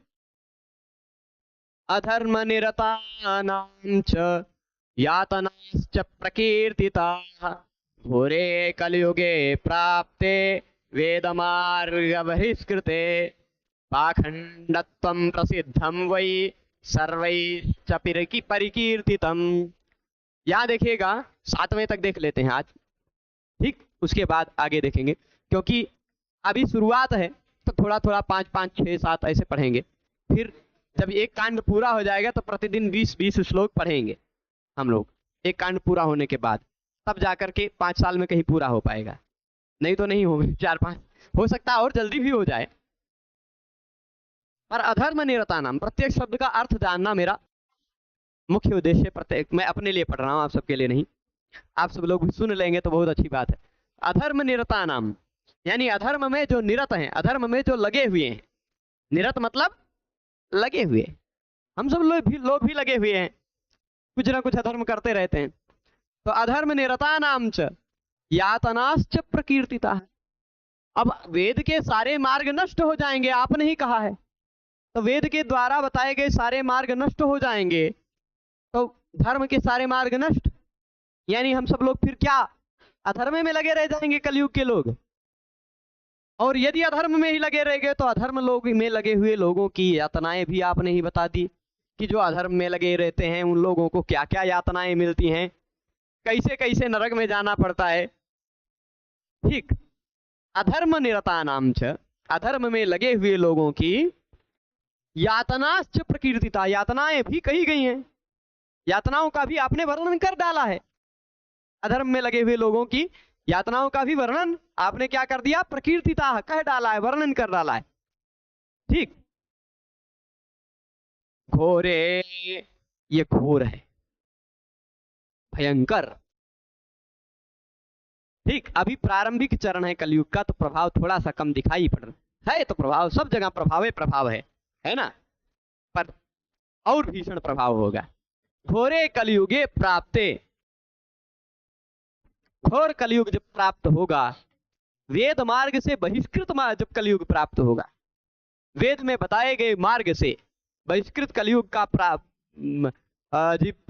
अधर्म निरतानां च यातनाश्च प्रकीर्तिताः घोरे कलयुगे प्राप्ते वेदमार्ग बहिष्कृते पाखंडत्वं प्रसिद्धं वै सर्वैश्च परिकीर्तितम्। यहाँ देखिएगा, 7वें तक देख लेते हैं आज। ठीक, उसके बाद आगे देखेंगे, क्योंकि अभी शुरुआत है तो थोड़ा थोड़ा 5 5 6 7 ऐसे पढ़ेंगे। फिर जब एक कांड पूरा हो जाएगा तो प्रतिदिन 20 श्लोक पढ़ेंगे हम लोग, एक कांड पूरा होने के बाद, तब जाकर के 5 साल में कहीं पूरा हो पाएगा, नहीं तो नहीं होगा। 4 5 हो सकता है और जल्दी भी हो जाए। पर अधर्म निरता नाम, प्रत्येक शब्द का अर्थ जानना मेरा मुख्य उद्देश्य। प्रत्येक, मैं अपने लिए पढ़ रहा हूं, आप सबके लिए नहीं, आप सब लोग भी सुन लेंगे तो बहुत अच्छी बात है। अधर्म निरता नाम यानी अधर्म में जो निरत हैं, अधर्म में जो लगे हुए हैं, निरत मतलब लगे हुए, हम सब लोग भी लगे हुए हैं, कुछ ना कुछ अधर्म करते रहते हैं। तो अधर्म निरता नाम च यातनाश्च प्रकीर्तिता, अब वेद के सारे मार्ग नष्ट हो जाएंगे, आपने ही कहा है, तो वेद के द्वारा बताए गए सारे मार्ग नष्ट हो जाएंगे, तो धर्म के सारे मार्ग नष्ट, यानी हम सब लोग फिर क्या अधर्म में लगे रह जाएंगे कलयुग के लोग। और यदि अधर्म में ही लगे रह गए तो अधर्म लोग में लगे हुए लोगों की यातनाएं भी आपने ही बता दी, कि जो अधर्म में लगे रहते हैं उन लोगों को क्या क्या यातनाएं मिलती हैं, कैसे कैसे नरक में जाना पड़ता है। ठीक, अधर्म निरता नाम च, अधर्म में लगे हुए लोगों की यातनाश्च प्रकीर्तिता, यातनाएं भी कही गई हैं, यातनाओं का भी आपने वर्णन कर डाला है। अधर्म में लगे हुए लोगों की यातनाओं का भी वर्णन आपने क्या कर दिया, प्रकीर्तिता कह डाला है, वर्णन कर डाला है। ठीक, घोरे, ये घोर है, भयंकर, ठीक, अभी प्रारंभिक चरण है कलयुग का, तो प्रभाव थोड़ा सा कम दिखाई पड़ रहा है। तो प्रभाव सब जगह प्रभाव है ना, पर और भीषण प्रभाव होगा। घोरे कलयुगे प्राप्ते, घोर कलयुग जब प्राप्त होगा, वेद मार्ग से बहिष्कृत जब कलयुग प्राप्त होगा, वेद में बताए गए मार्ग से बहिष्कृत कलयुग का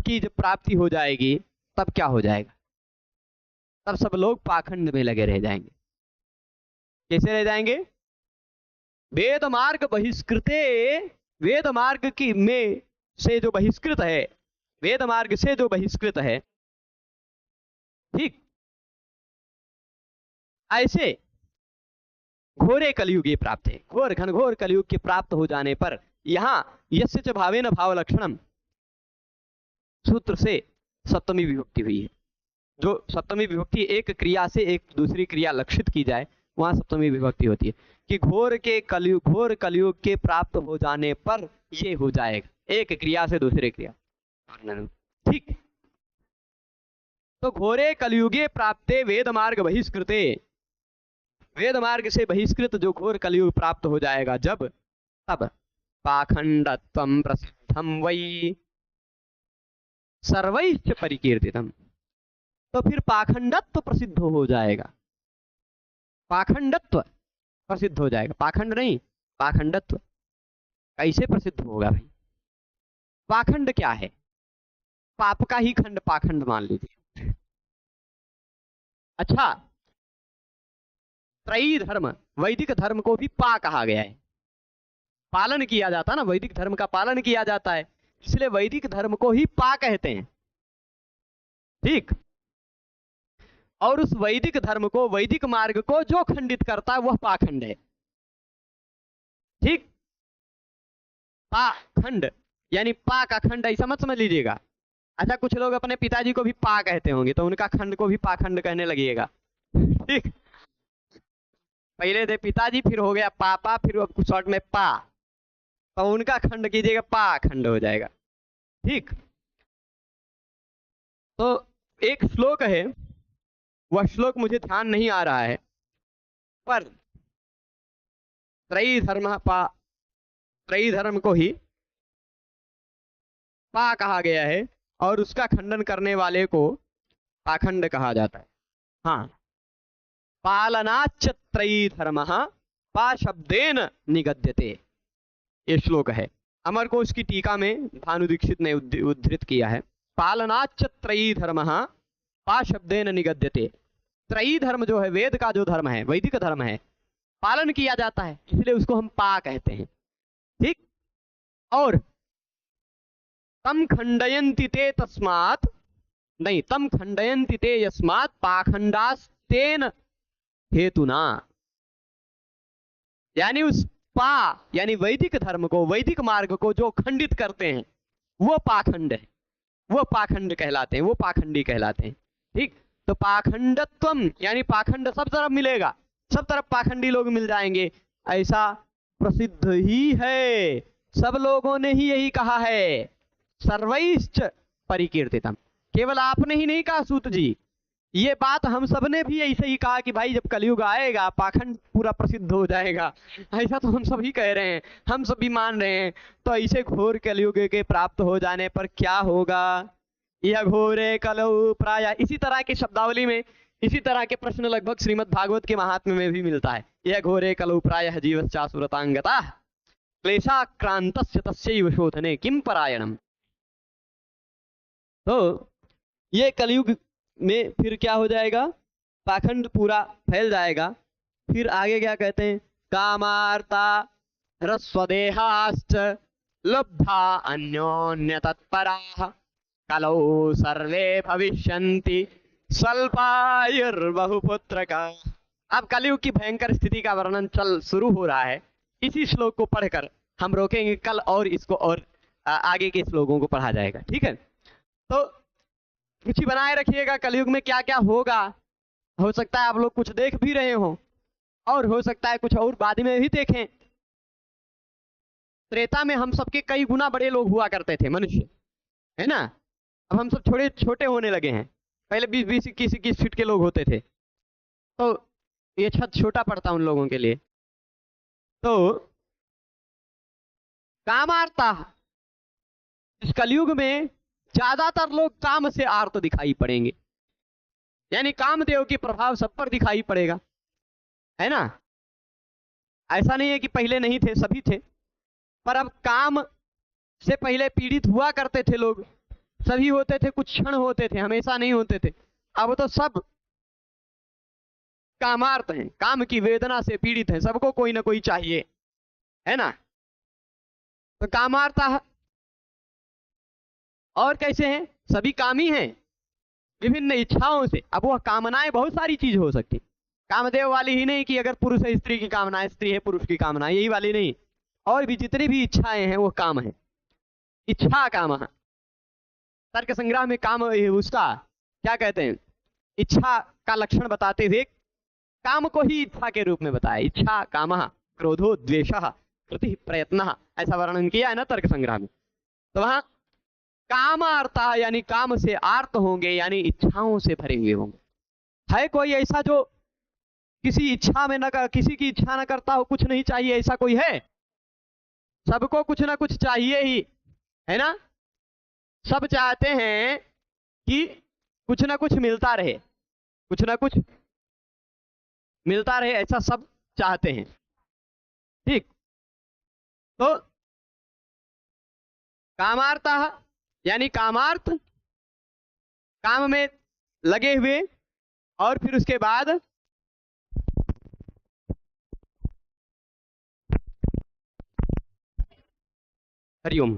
की जब प्राप्ति हो जाएगी, तब क्या हो जाएगा? तब सब लोग पाखंड में लगे रह जाएंगे। कैसे रह जाएंगे? वेद मार्ग बहिष्कृते, वेद मार्ग की में से जो बहिष्कृत है, वेद मार्ग से जो बहिष्कृत है, ठीक, ऐसे घोरे कलयुग ये प्राप्त है। घोर घनघोर कलयुग के प्राप्त हो जाने पर यहां यस्य च भावेन भाव लक्षणम सूत्र से सप्तमी विभक्ति हुई है। जो सप्तमी विभक्ति एक क्रिया से एक दूसरी क्रिया लक्षित की जाए, वहां सप्तमी विभक्ति होती है कि घोर कलयुग के प्राप्त हो जाने पर ये हो जाएगा, एक क्रिया से दूसरी क्रिया। ठीक, तो घोरे कलयुगे प्राप्ते वेद मार्ग बहिष्कृते, वेद मार्ग से बहिष्कृत जो घोर कलयुग प्राप्त हो जाएगा जब, तब पाखंडत्वं प्रसिद्धम वै सर्वैश्च परिकीर्तितम, तो फिर पाखंडत्व प्रसिद्ध हो जाएगा, पाखंडत्व प्रसिद्ध हो जाएगा। पाखंड नहीं, पाखंडत्व। कैसे प्रसिद्ध होगा भाई? पाखंड क्या है? पाप का ही खंड पाखंड मान लीजिए। अच्छा, त्रयी धर्म, वैदिक धर्म को भी पा कहा गया है, पालन किया जाता है ना, वैदिक धर्म का पालन किया जाता है, इसलिए वैदिक धर्म को ही पा कहते हैं। ठीक, और उस वैदिक धर्म को, वैदिक मार्ग को जो खंडित करता है वह पाखंड है। ठीक, पाखंड यानी पा का खंड, ऐसा मत समझ लीजिएगा। अच्छा, कुछ लोग अपने पिताजी को भी पा कहते होंगे, तो उनका खंड को भी पाखंड कहने लगिएगा। ठीक, पहले थे पिताजी, फिर हो गया पापा, फिर अब शॉर्ट में पा, तो उनका खंड कीजिएगा, पा खंड हो जाएगा। ठीक, तो एक श्लोक है, वह श्लोक मुझे ध्यान नहीं आ रहा है, पर त्रयी धर्म को ही पा कहा गया है, और उसका खंडन करने वाले को पाखंड कहा जाता है। हाँ, पालनाच्च त्रयी धर्मः पा शब्देन निगद्यते, ये श्लोक है। अमरकोश की टीका में भानु दीक्षित ने उद्धृत किया है, पालनाच्च त्रयी धर्मः पा शब्देन निगद्यते। त्रयी धर्म जो है, वेद का जो धर्म है, वैदिक धर्म है, पालन किया जाता है, इसलिए उसको हम पा कहते हैं। ठीक, और तम खंडयन्ति ते तस्मात्, नहीं, तम खंडयन्ति ते यस्मात् पाखंडास्तेन हेतुना, यानी उस पा यानी वैदिक धर्म को, वैदिक मार्ग को जो खंडित करते हैं वो पाखंड है, वो पाखंड कहलाते हैं, वो पाखंडी कहलाते हैं। ठीक, तो पाखंडत्वम यानी पाखंड सब तरफ मिलेगा, सब तरफ पाखंडी लोग मिल जाएंगे, ऐसा प्रसिद्ध ही है, सब लोगों ने ही यही कहा है। सर्वैश्च परिकीर्तितम, केवल आपने ही नहीं कहा सूत जी, ये बात हम सब ने भी ऐसे ही कहा कि भाई जब कलयुग आएगा पाखंड पूरा प्रसिद्ध हो जाएगा, ऐसा तो हम सभी कह रहे हैं, हम सभी मान रहे हैं। तो ऐसे घोर कलयुग के प्राप्त हो जाने पर क्या होगा? यह घोरे कलौ प्राय, इसी तरह की शब्दावली में इसी तरह के प्रश्न लगभग श्रीमद् भागवत के महात्म्य में भी मिलता है। यह घोरे कलौ प्राय जीवश्चासुरतांगता क्लेशाक्रांतस्य तस्यैव शोधने किम परायणम। तो ये कलयुग में फिर क्या हो जाएगा? पाखंड पूरा फैल जाएगा। फिर आगे क्या कहते हैं? कामार्ता रस्वदेहाश्च लब्धा अन्योन्य तत्पराः कलौ सर्वे भविष्यन्ति स्वल्पायुर्बहुपुत्रका। अब कलयुग की भयंकर स्थिति का वर्णन शुरू हो रहा है। इसी श्लोक को पढ़कर हम रोकेंगे, कल और इसको और आगे के श्लोकों को पढ़ा जाएगा। ठीक है, तो रुचि बनाए रखिएगा। कलयुग में क्या क्या होगा, हो सकता है आप लोग कुछ देख भी रहे हो और हो सकता है कुछ और बाद में भी देखें। त्रेता में हम सबके कई गुना बड़े लोग हुआ करते थे मनुष्य, है ना। अब हम सब छोटे छोटे होने लगे हैं। पहले 20-20, 21-21 फीट के लोग होते थे, तो ये छत छोटा पड़ता उन लोगों के लिए। तो कामार्ता, इस कलयुग में ज्यादातर लोग काम से आर्त दिखाई पड़ेंगे, यानी कामदेव की प्रभाव सब पर दिखाई पड़ेगा, है ना। ऐसा नहीं है कि पहले नहीं थे, सभी थे, पर अब काम से पहले पीड़ित हुआ करते थे लोग, सभी होते थे, कुछ क्षण होते थे, हमेशा नहीं होते थे। अब तो सब कामार्त हैं, काम की वेदना से पीड़ित हैं, सबको कोई ना कोई चाहिए, है ना। तो कामार्ता है। और कैसे हैं? सभी कामी हैं, विभिन्न इच्छाओं से। अब वह कामनाएं बहुत सारी चीज हो सकती, कामदेव वाली ही नहीं कि अगर पुरुष है स्त्री की कामना, स्त्री है पुरुष की कामना, यही वाली नहीं, और भी जितनी भी इच्छाएं हैं वो काम है। इच्छा काम, तर्क संग्रह में काम उसका क्या कहते हैं, इच्छा का लक्षण बताते हुए काम को ही इच्छा के रूप में बताया। इच्छा काम, क्रोधो द्वेष, कृति प्रयत्न, ऐसा वर्णन किया है ना तर्क संग्रह में। तो वहां कामार्ता यानी काम से आर्त होंगे, यानी इच्छाओं से भरे हुए होंगे। है कोई ऐसा जो किसी इच्छा में न कर, किसी की इच्छा न करता हो, कुछ नहीं चाहिए, ऐसा कोई है? सबको कुछ ना कुछ चाहिए ही, है ना। सब चाहते हैं कि कुछ ना कुछ मिलता रहे, कुछ ना कुछ मिलता रहे, ऐसा सब चाहते हैं। ठीक, तो कामार्ता यानी कामार्थ, काम में लगे हुए, और फिर उसके बाद हरिओम,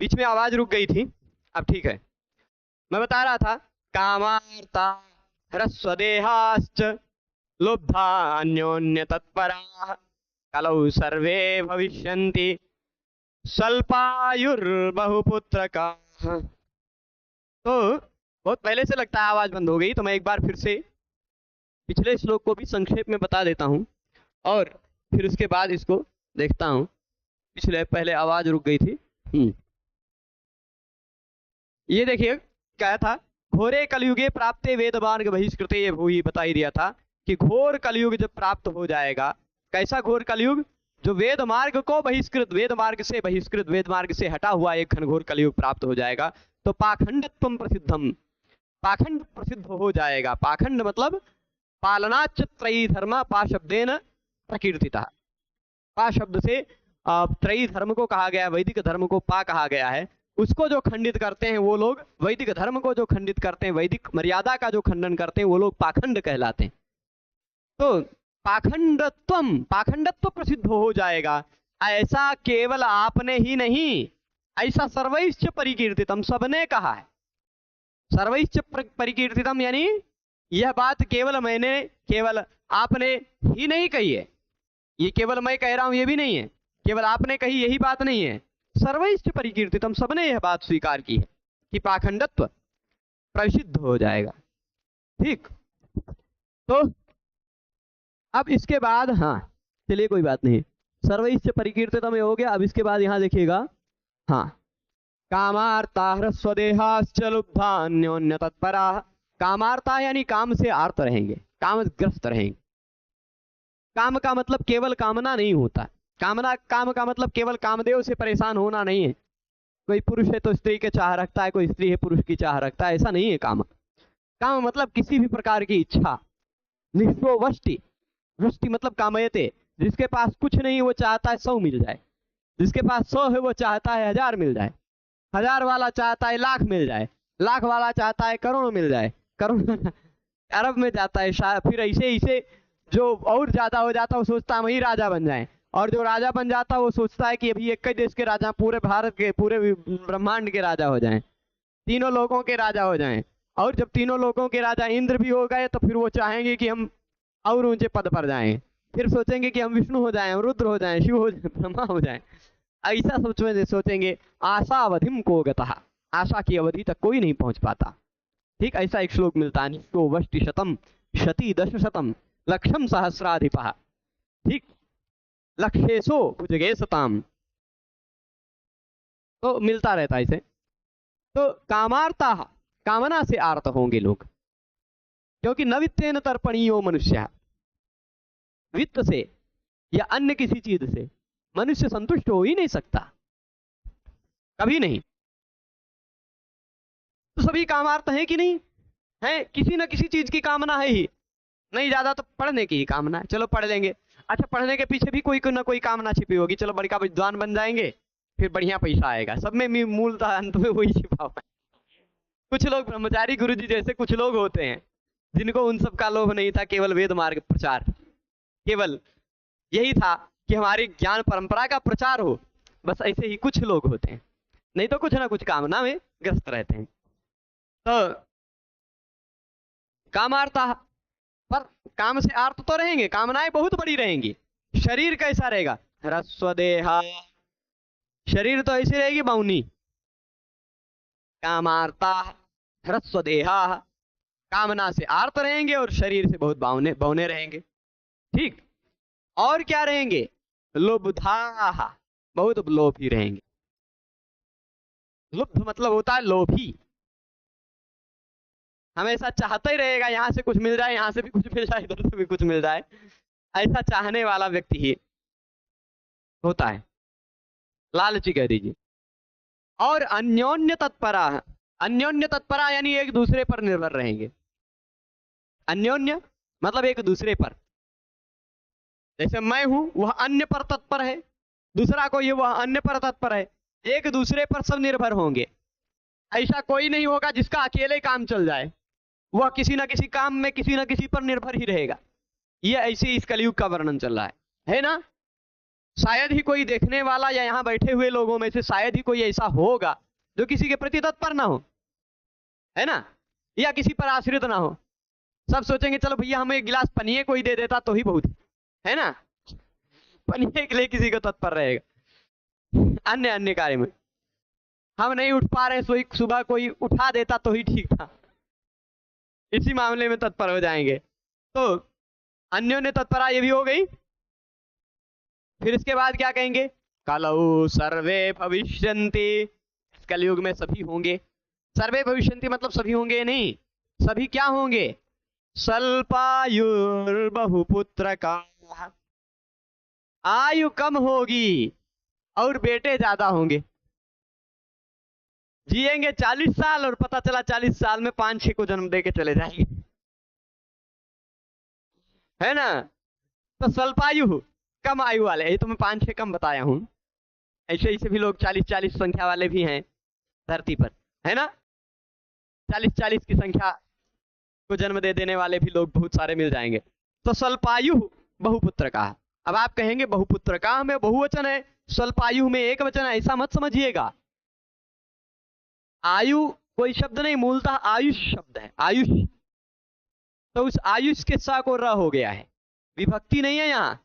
बीच में आवाज रुक गई थी, अब ठीक है। मैं बता रहा था कामार्ता ह्रस्वदेहाश्च लुब्धा अन्योन्य तत्पराः कलौ सर्वे भविष्यन्ति स्वल्पायुर्बहुपुत्रकाः। तो बहुत पहले से लगता है आवाज बंद हो गई, तो मैं एक बार फिर से पिछले श्लोक को भी संक्षेप में बता देता हूं, और फिर उसके बाद इसको देखता हूं। पिछले पहले आवाज रुक गई थी। ये देखिए क्या था, घोरे कलयुगे प्राप्ते वेद मार्ग बहिष्कृते, ये भूहि बता ही दिया था कि घोर कलयुग जब प्राप्त हो जाएगा। कैसा घोर कलयुग? जो वेद मार्ग को बहिष्कृत, वेद मार्ग से बहिष्कृत, वेद मार्ग से हटा हुआ एक घनघोर कलयुग प्राप्त हो जाएगा। तो पाखंडत्वम प्रसिद्धम, पाखंड प्रसिद्ध हो जाएगा। पाखंड मतलब पालनाच त्रयी धर्म, पा शब्देन प्रकीर्तिता। पा शब्द से त्रयी धर्म को कहा गया, वैदिक धर्म को पा कहा गया है। उसको जो खंडित करते हैं वो लोग, वैदिक धर्म को जो खंडित करते हैं, वैदिक मर्यादा का जो खंडन करते हैं, वो लोग पाखंड कहलाते हैं। तो पाखंडत्वम, पाखंडत्व प्रसिद्ध हो जाएगा। ऐसा केवल आपने ही नहीं, ऐसा सर्वैश्च परिकीर्तितम, सबने कहा है। सर्वैश्च परिकीर्तितम यानी यह बात केवल मैंने, केवल आपने ही नहीं कही है, ये केवल मैं कह रहा हूं ये भी नहीं है, केवल आपने कही यही बात नहीं है, सर्वैश्च परिकीर्तितम, सबने यह बात स्वीकार की है कि पाखंडत्व प्रसिद्ध हो जाएगा। ठीक, तो अब इसके बाद, हाँ चलिए कोई बात नहीं, सर्वैश्च परिकीर्तितम हो गया। अब इसके बाद यहां देखिएगा, हाँ, कामार्ता ह्रस्वदेहाश्च लुब्धा अन्योन्य तत्पराः। कामार्ता यानी काम से आर्त रहेंगे, कामग्रस्त रहेंगे। काम का मतलब केवल कामना नहीं होता, कामना, काम का मतलब केवल कामदेव से परेशान होना नहीं है। कोई पुरुष है तो स्त्री के चाह रखता है, कोई स्त्री है पुरुष की चाह रखता है, ऐसा नहीं है काम। काम मतलब किसी भी प्रकार की इच्छा। निष्ठो वष्टि, वृष्टि मतलब कामयते, जिसके पास कुछ नहीं वो चाहता है 100 मिल जाए, जिसके पास 100 है वो चाहता है 1000 मिल जाए, 1000 वाला चाहता है लाख मिल जाए, लाख वाला चाहता है करोड़ मिल जाए, करोड़ अरब में जाता है, फिर ऐसे ऐसे जो और ज्यादा हो जाता है वो सोचता है वही राजा बन जाए, और जो राजा बन जाता है वो सोचता है कि अभी एक ही देश के राजा, पूरे भारत के, पूरे ब्रह्मांड के राजा हो जाएं, तीनों लोगों के राजा हो जाएं। और जब तीनों लोगों के राजा इंद्र भी हो गए तो फिर वो चाहेंगे कि हम और ऊंचे पद पर जाएं, फिर सोचेंगे कि हम विष्णु हो जाएं, रुद्र हो जाएं, शिव हो जाएं, ब्रह्मा हो जाएं। ऐसा सोचेंगे। आशा अवधिम को गतः, आशा की अवधि तक कोई नहीं पहुंच पाता। ठीक, ऐसा एक श्लोक मिलता है, निष्ठो वष्टि शतम शती दश शतम लक्षम सहस्राधिपः। ठीक, लक्ष्येशो भुजगे सताम, तो मिलता रहता है इसे। तो कामार्ता, कामना से आर्त होंगे लोग। क्योंकि न वित्तेन तर्पणीयो मनुष्य, वित्त से या अन्य किसी चीज से मनुष्य संतुष्ट हो ही नहीं सकता, कभी नहीं। तो सभी कामार्थ हैं कि नहीं है, किसी न किसी चीज की कामना है ही, नहीं ज्यादा तो पढ़ने की ही कामना है, चलो पढ़ लेंगे। अच्छा, पढ़ने के पीछे भी कोई ना कोई कामना छिपी होगी, चलो बड़का विद्वान बन जाएंगे, फिर बढ़िया पैसा आएगा, सब में मूलतः अंत में वही छिपा हुआ है। कुछ लोग ब्रह्मचारी गुरुजी जैसे कुछ लोग होते हैं जिनको उन सब का लोभ नहीं था, केवल वेद मार्ग प्रचार, केवल यही था कि हमारी ज्ञान परंपरा का प्रचार हो, बस ऐसे ही कुछ लोग होते हैं, नहीं तो कुछ ना कुछ कामना में ग्रस्त रहते हैं। तो कामार्ता, पर काम से आर्त तो रहेंगे, कामनाएं बहुत बड़ी रहेंगी। शरीर कैसा रहेगा, ह्रस्व देहा, शरीर तो ऐसी रहेगी बाउनी। कामार्ता ह्रस्व देहा, कामना से आर्त रहेंगे और शरीर से बहुत बावने बौने रहेंगे। ठीक, और क्या रहेंगे, लुब्धा, बहुत लोभी रहेंगे। लुब्ध मतलब होता है लोभी, हमेशा चाहता ही रहेगा, यहां से कुछ मिल जाए, यहां से भी कुछ मिल जाए, इधर से भी कुछ मिल जाए, ऐसा चाहने वाला व्यक्ति ही होता है, लालची कह दीजिए। और अन्योन्य तत्परा, अन्योन्य तत्परा यानी एक दूसरे पर निर्भर रहेंगे। अन्योन्य मतलब एक दूसरे पर, जैसे मैं हूं वह अन्य पर तत्पर है, दूसरा कोई है वह अन्य पर तत्पर है, एक दूसरे पर सब निर्भर होंगे। ऐसा कोई नहीं होगा जिसका अकेले काम चल जाए, वह किसी ना किसी काम में किसी ना किसी पर निर्भर ही रहेगा। यह ऐसे इस कलयुग का वर्णन चल रहा है ना। शायद ही कोई देखने वाला या यहाँ बैठे हुए लोगों में से शायद ही कोई ऐसा होगा जो किसी के प्रति तत्पर ना हो, है ना, या किसी पर आश्रित ना हो। सब सोचेंगे चलो भैया हमें एक गिलास पनीर कोई दे देता तो ही बहुत है ना, पनीर के लिए किसी को तत्पर रहेगा। अन्य अन्य कार्य में हम नहीं उठ पा रहे, सोई सुबह कोई उठा देता तो ही ठीक था, इसी मामले में तत्पर हो जाएंगे। तो अन्योन्य तत्परा ये भी हो गई। फिर इसके बाद क्या कहेंगे, कलौ सर्वे भविष्यन्ति, कलयुग में सभी होंगे। सर्वे भविष्यन्ति मतलब सभी होंगे नहीं, सभी क्या होंगे, स्वल्पायुर्बहुपुत्र का, आयु कम होगी और बेटे ज्यादा होंगे। जिएंगे 40 साल और पता चला 40 साल में 5-6 को जन्म दे के चले जाएंगे, है ना। तो स्वल्पायु कम आयु वाले, ये तो मैं 5-6 कम बताया हूं, ऐसे ऐसे भी लोग 40-40 संख्या वाले भी हैं धरती पर, है ना। 40-40 की संख्या को जन्म दे देने वाले भी लोग बहुत सारे मिल जाएंगे। तो स्वल्पायु बहुपुत्र का। अब आप कहेंगे बहुपुत्र का में बहुवचन है, स्वल्पायु में एक वचन है, ऐसा मत समझिएगा। आयु कोई शब्द नहीं, मूलतः आयुष शब्द है, आयुष। तो उस आयुष के सा को र हो गया है, विभक्ति नहीं है यहाँ।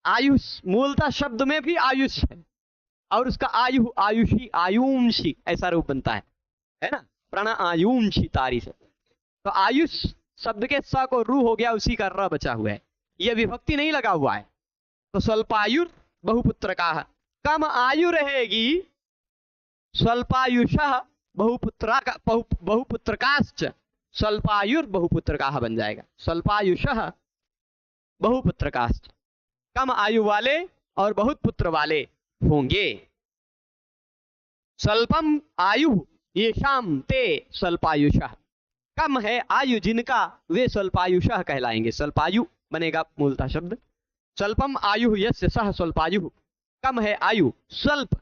आयुष मूलतः शब्द में भी आयुष है, और उसका आयु आयुषी आयुंशी ऐसा रूप बनता है ना, प्रण आयुंशी तारी से। तो आयुष शब्द के स को रू हो गया, उसी का र बचा हुआ है, यह विभक्ति नहीं लगा हुआ है। तो स्वल्पायुर बहुपुत्र का, कम आयु रहेगी, स्वल्पायुषः बहुपुत्रकाश्च, स्वल्पायुर बहुपुत्रकाः बन जाएगा, स्वल्पायुषः बहुपुत्रकाश्च, कम आयु वाले और बहुत पुत्र वाले होंगे। स्वल्पम आयु येषां ते स्वल्पायुषः, कम है आयु जिनका वे स्वल्पायुषः कहलाएंगे। स्वल्पायु बनेगा मूलतः शब्द, स्वल्पम आयु यस्य सह स्वल्पायु, कम है आयु, स्वल्प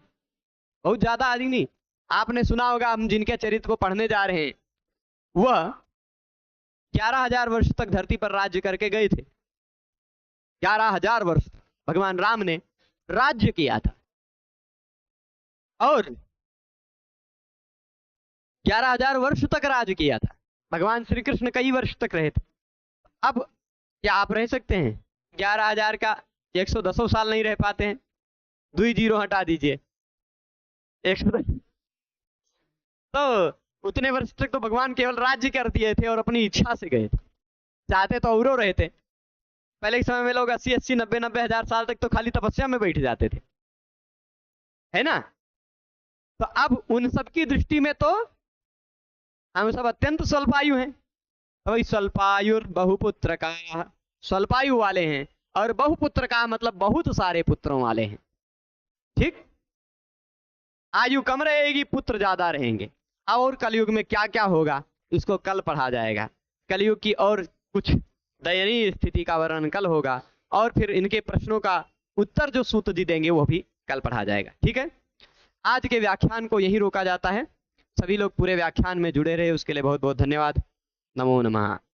बहुत ज्यादा आदि नहीं। आपने सुना होगा, हम जिनके चरित्र को पढ़ने जा रहे हैं वह 11,000 वर्ष तक धरती पर राज्य करके गए थे। 11,000 वर्ष भगवान राम ने राज्य किया था, और 11,000 वर्ष तक राज्य किया था। भगवान श्री कृष्ण कई वर्ष तक रहे थे। अब क्या आप रह सकते हैं 11,000 का 110 साल नहीं रह पाते हैं, 2 जीरो हटा दीजिए 110, तो उतने वर्ष तक तो भगवान केवल राज्य कर दिए थे और अपनी इच्छा से गए थे, चाहते तो औरों रहे थे। पहले के समय में लोग 80-80 90-90 हजार साल तक तो खाली तपस्या में बैठ जाते थे, है ना। तो अब उन सब की दृष्टि में तो हम सब अत्यंत स्वल्पायु हैं। तो भाई स्वल्पायुर बहुपुत्र का, स्वल्पायु वाले हैं, और बहुपुत्र का मतलब बहुत सारे पुत्रों वाले हैं। ठीक, आयु कम रहेगी, पुत्र ज्यादा रहेंगे। और कलयुग में क्या क्या होगा इसको कल पढ़ा जाएगा। कलयुग की और कुछ दयनीय स्थिति का वर्णन कल होगा, और फिर इनके प्रश्नों का उत्तर जो सूत जी देंगे वो भी कल पढ़ा जाएगा। ठीक है, आज के व्याख्यान को यही रोका जाता है। सभी लोग पूरे व्याख्यान में जुड़े रहे उसके लिए बहुत बहुत धन्यवाद। नमो नमः।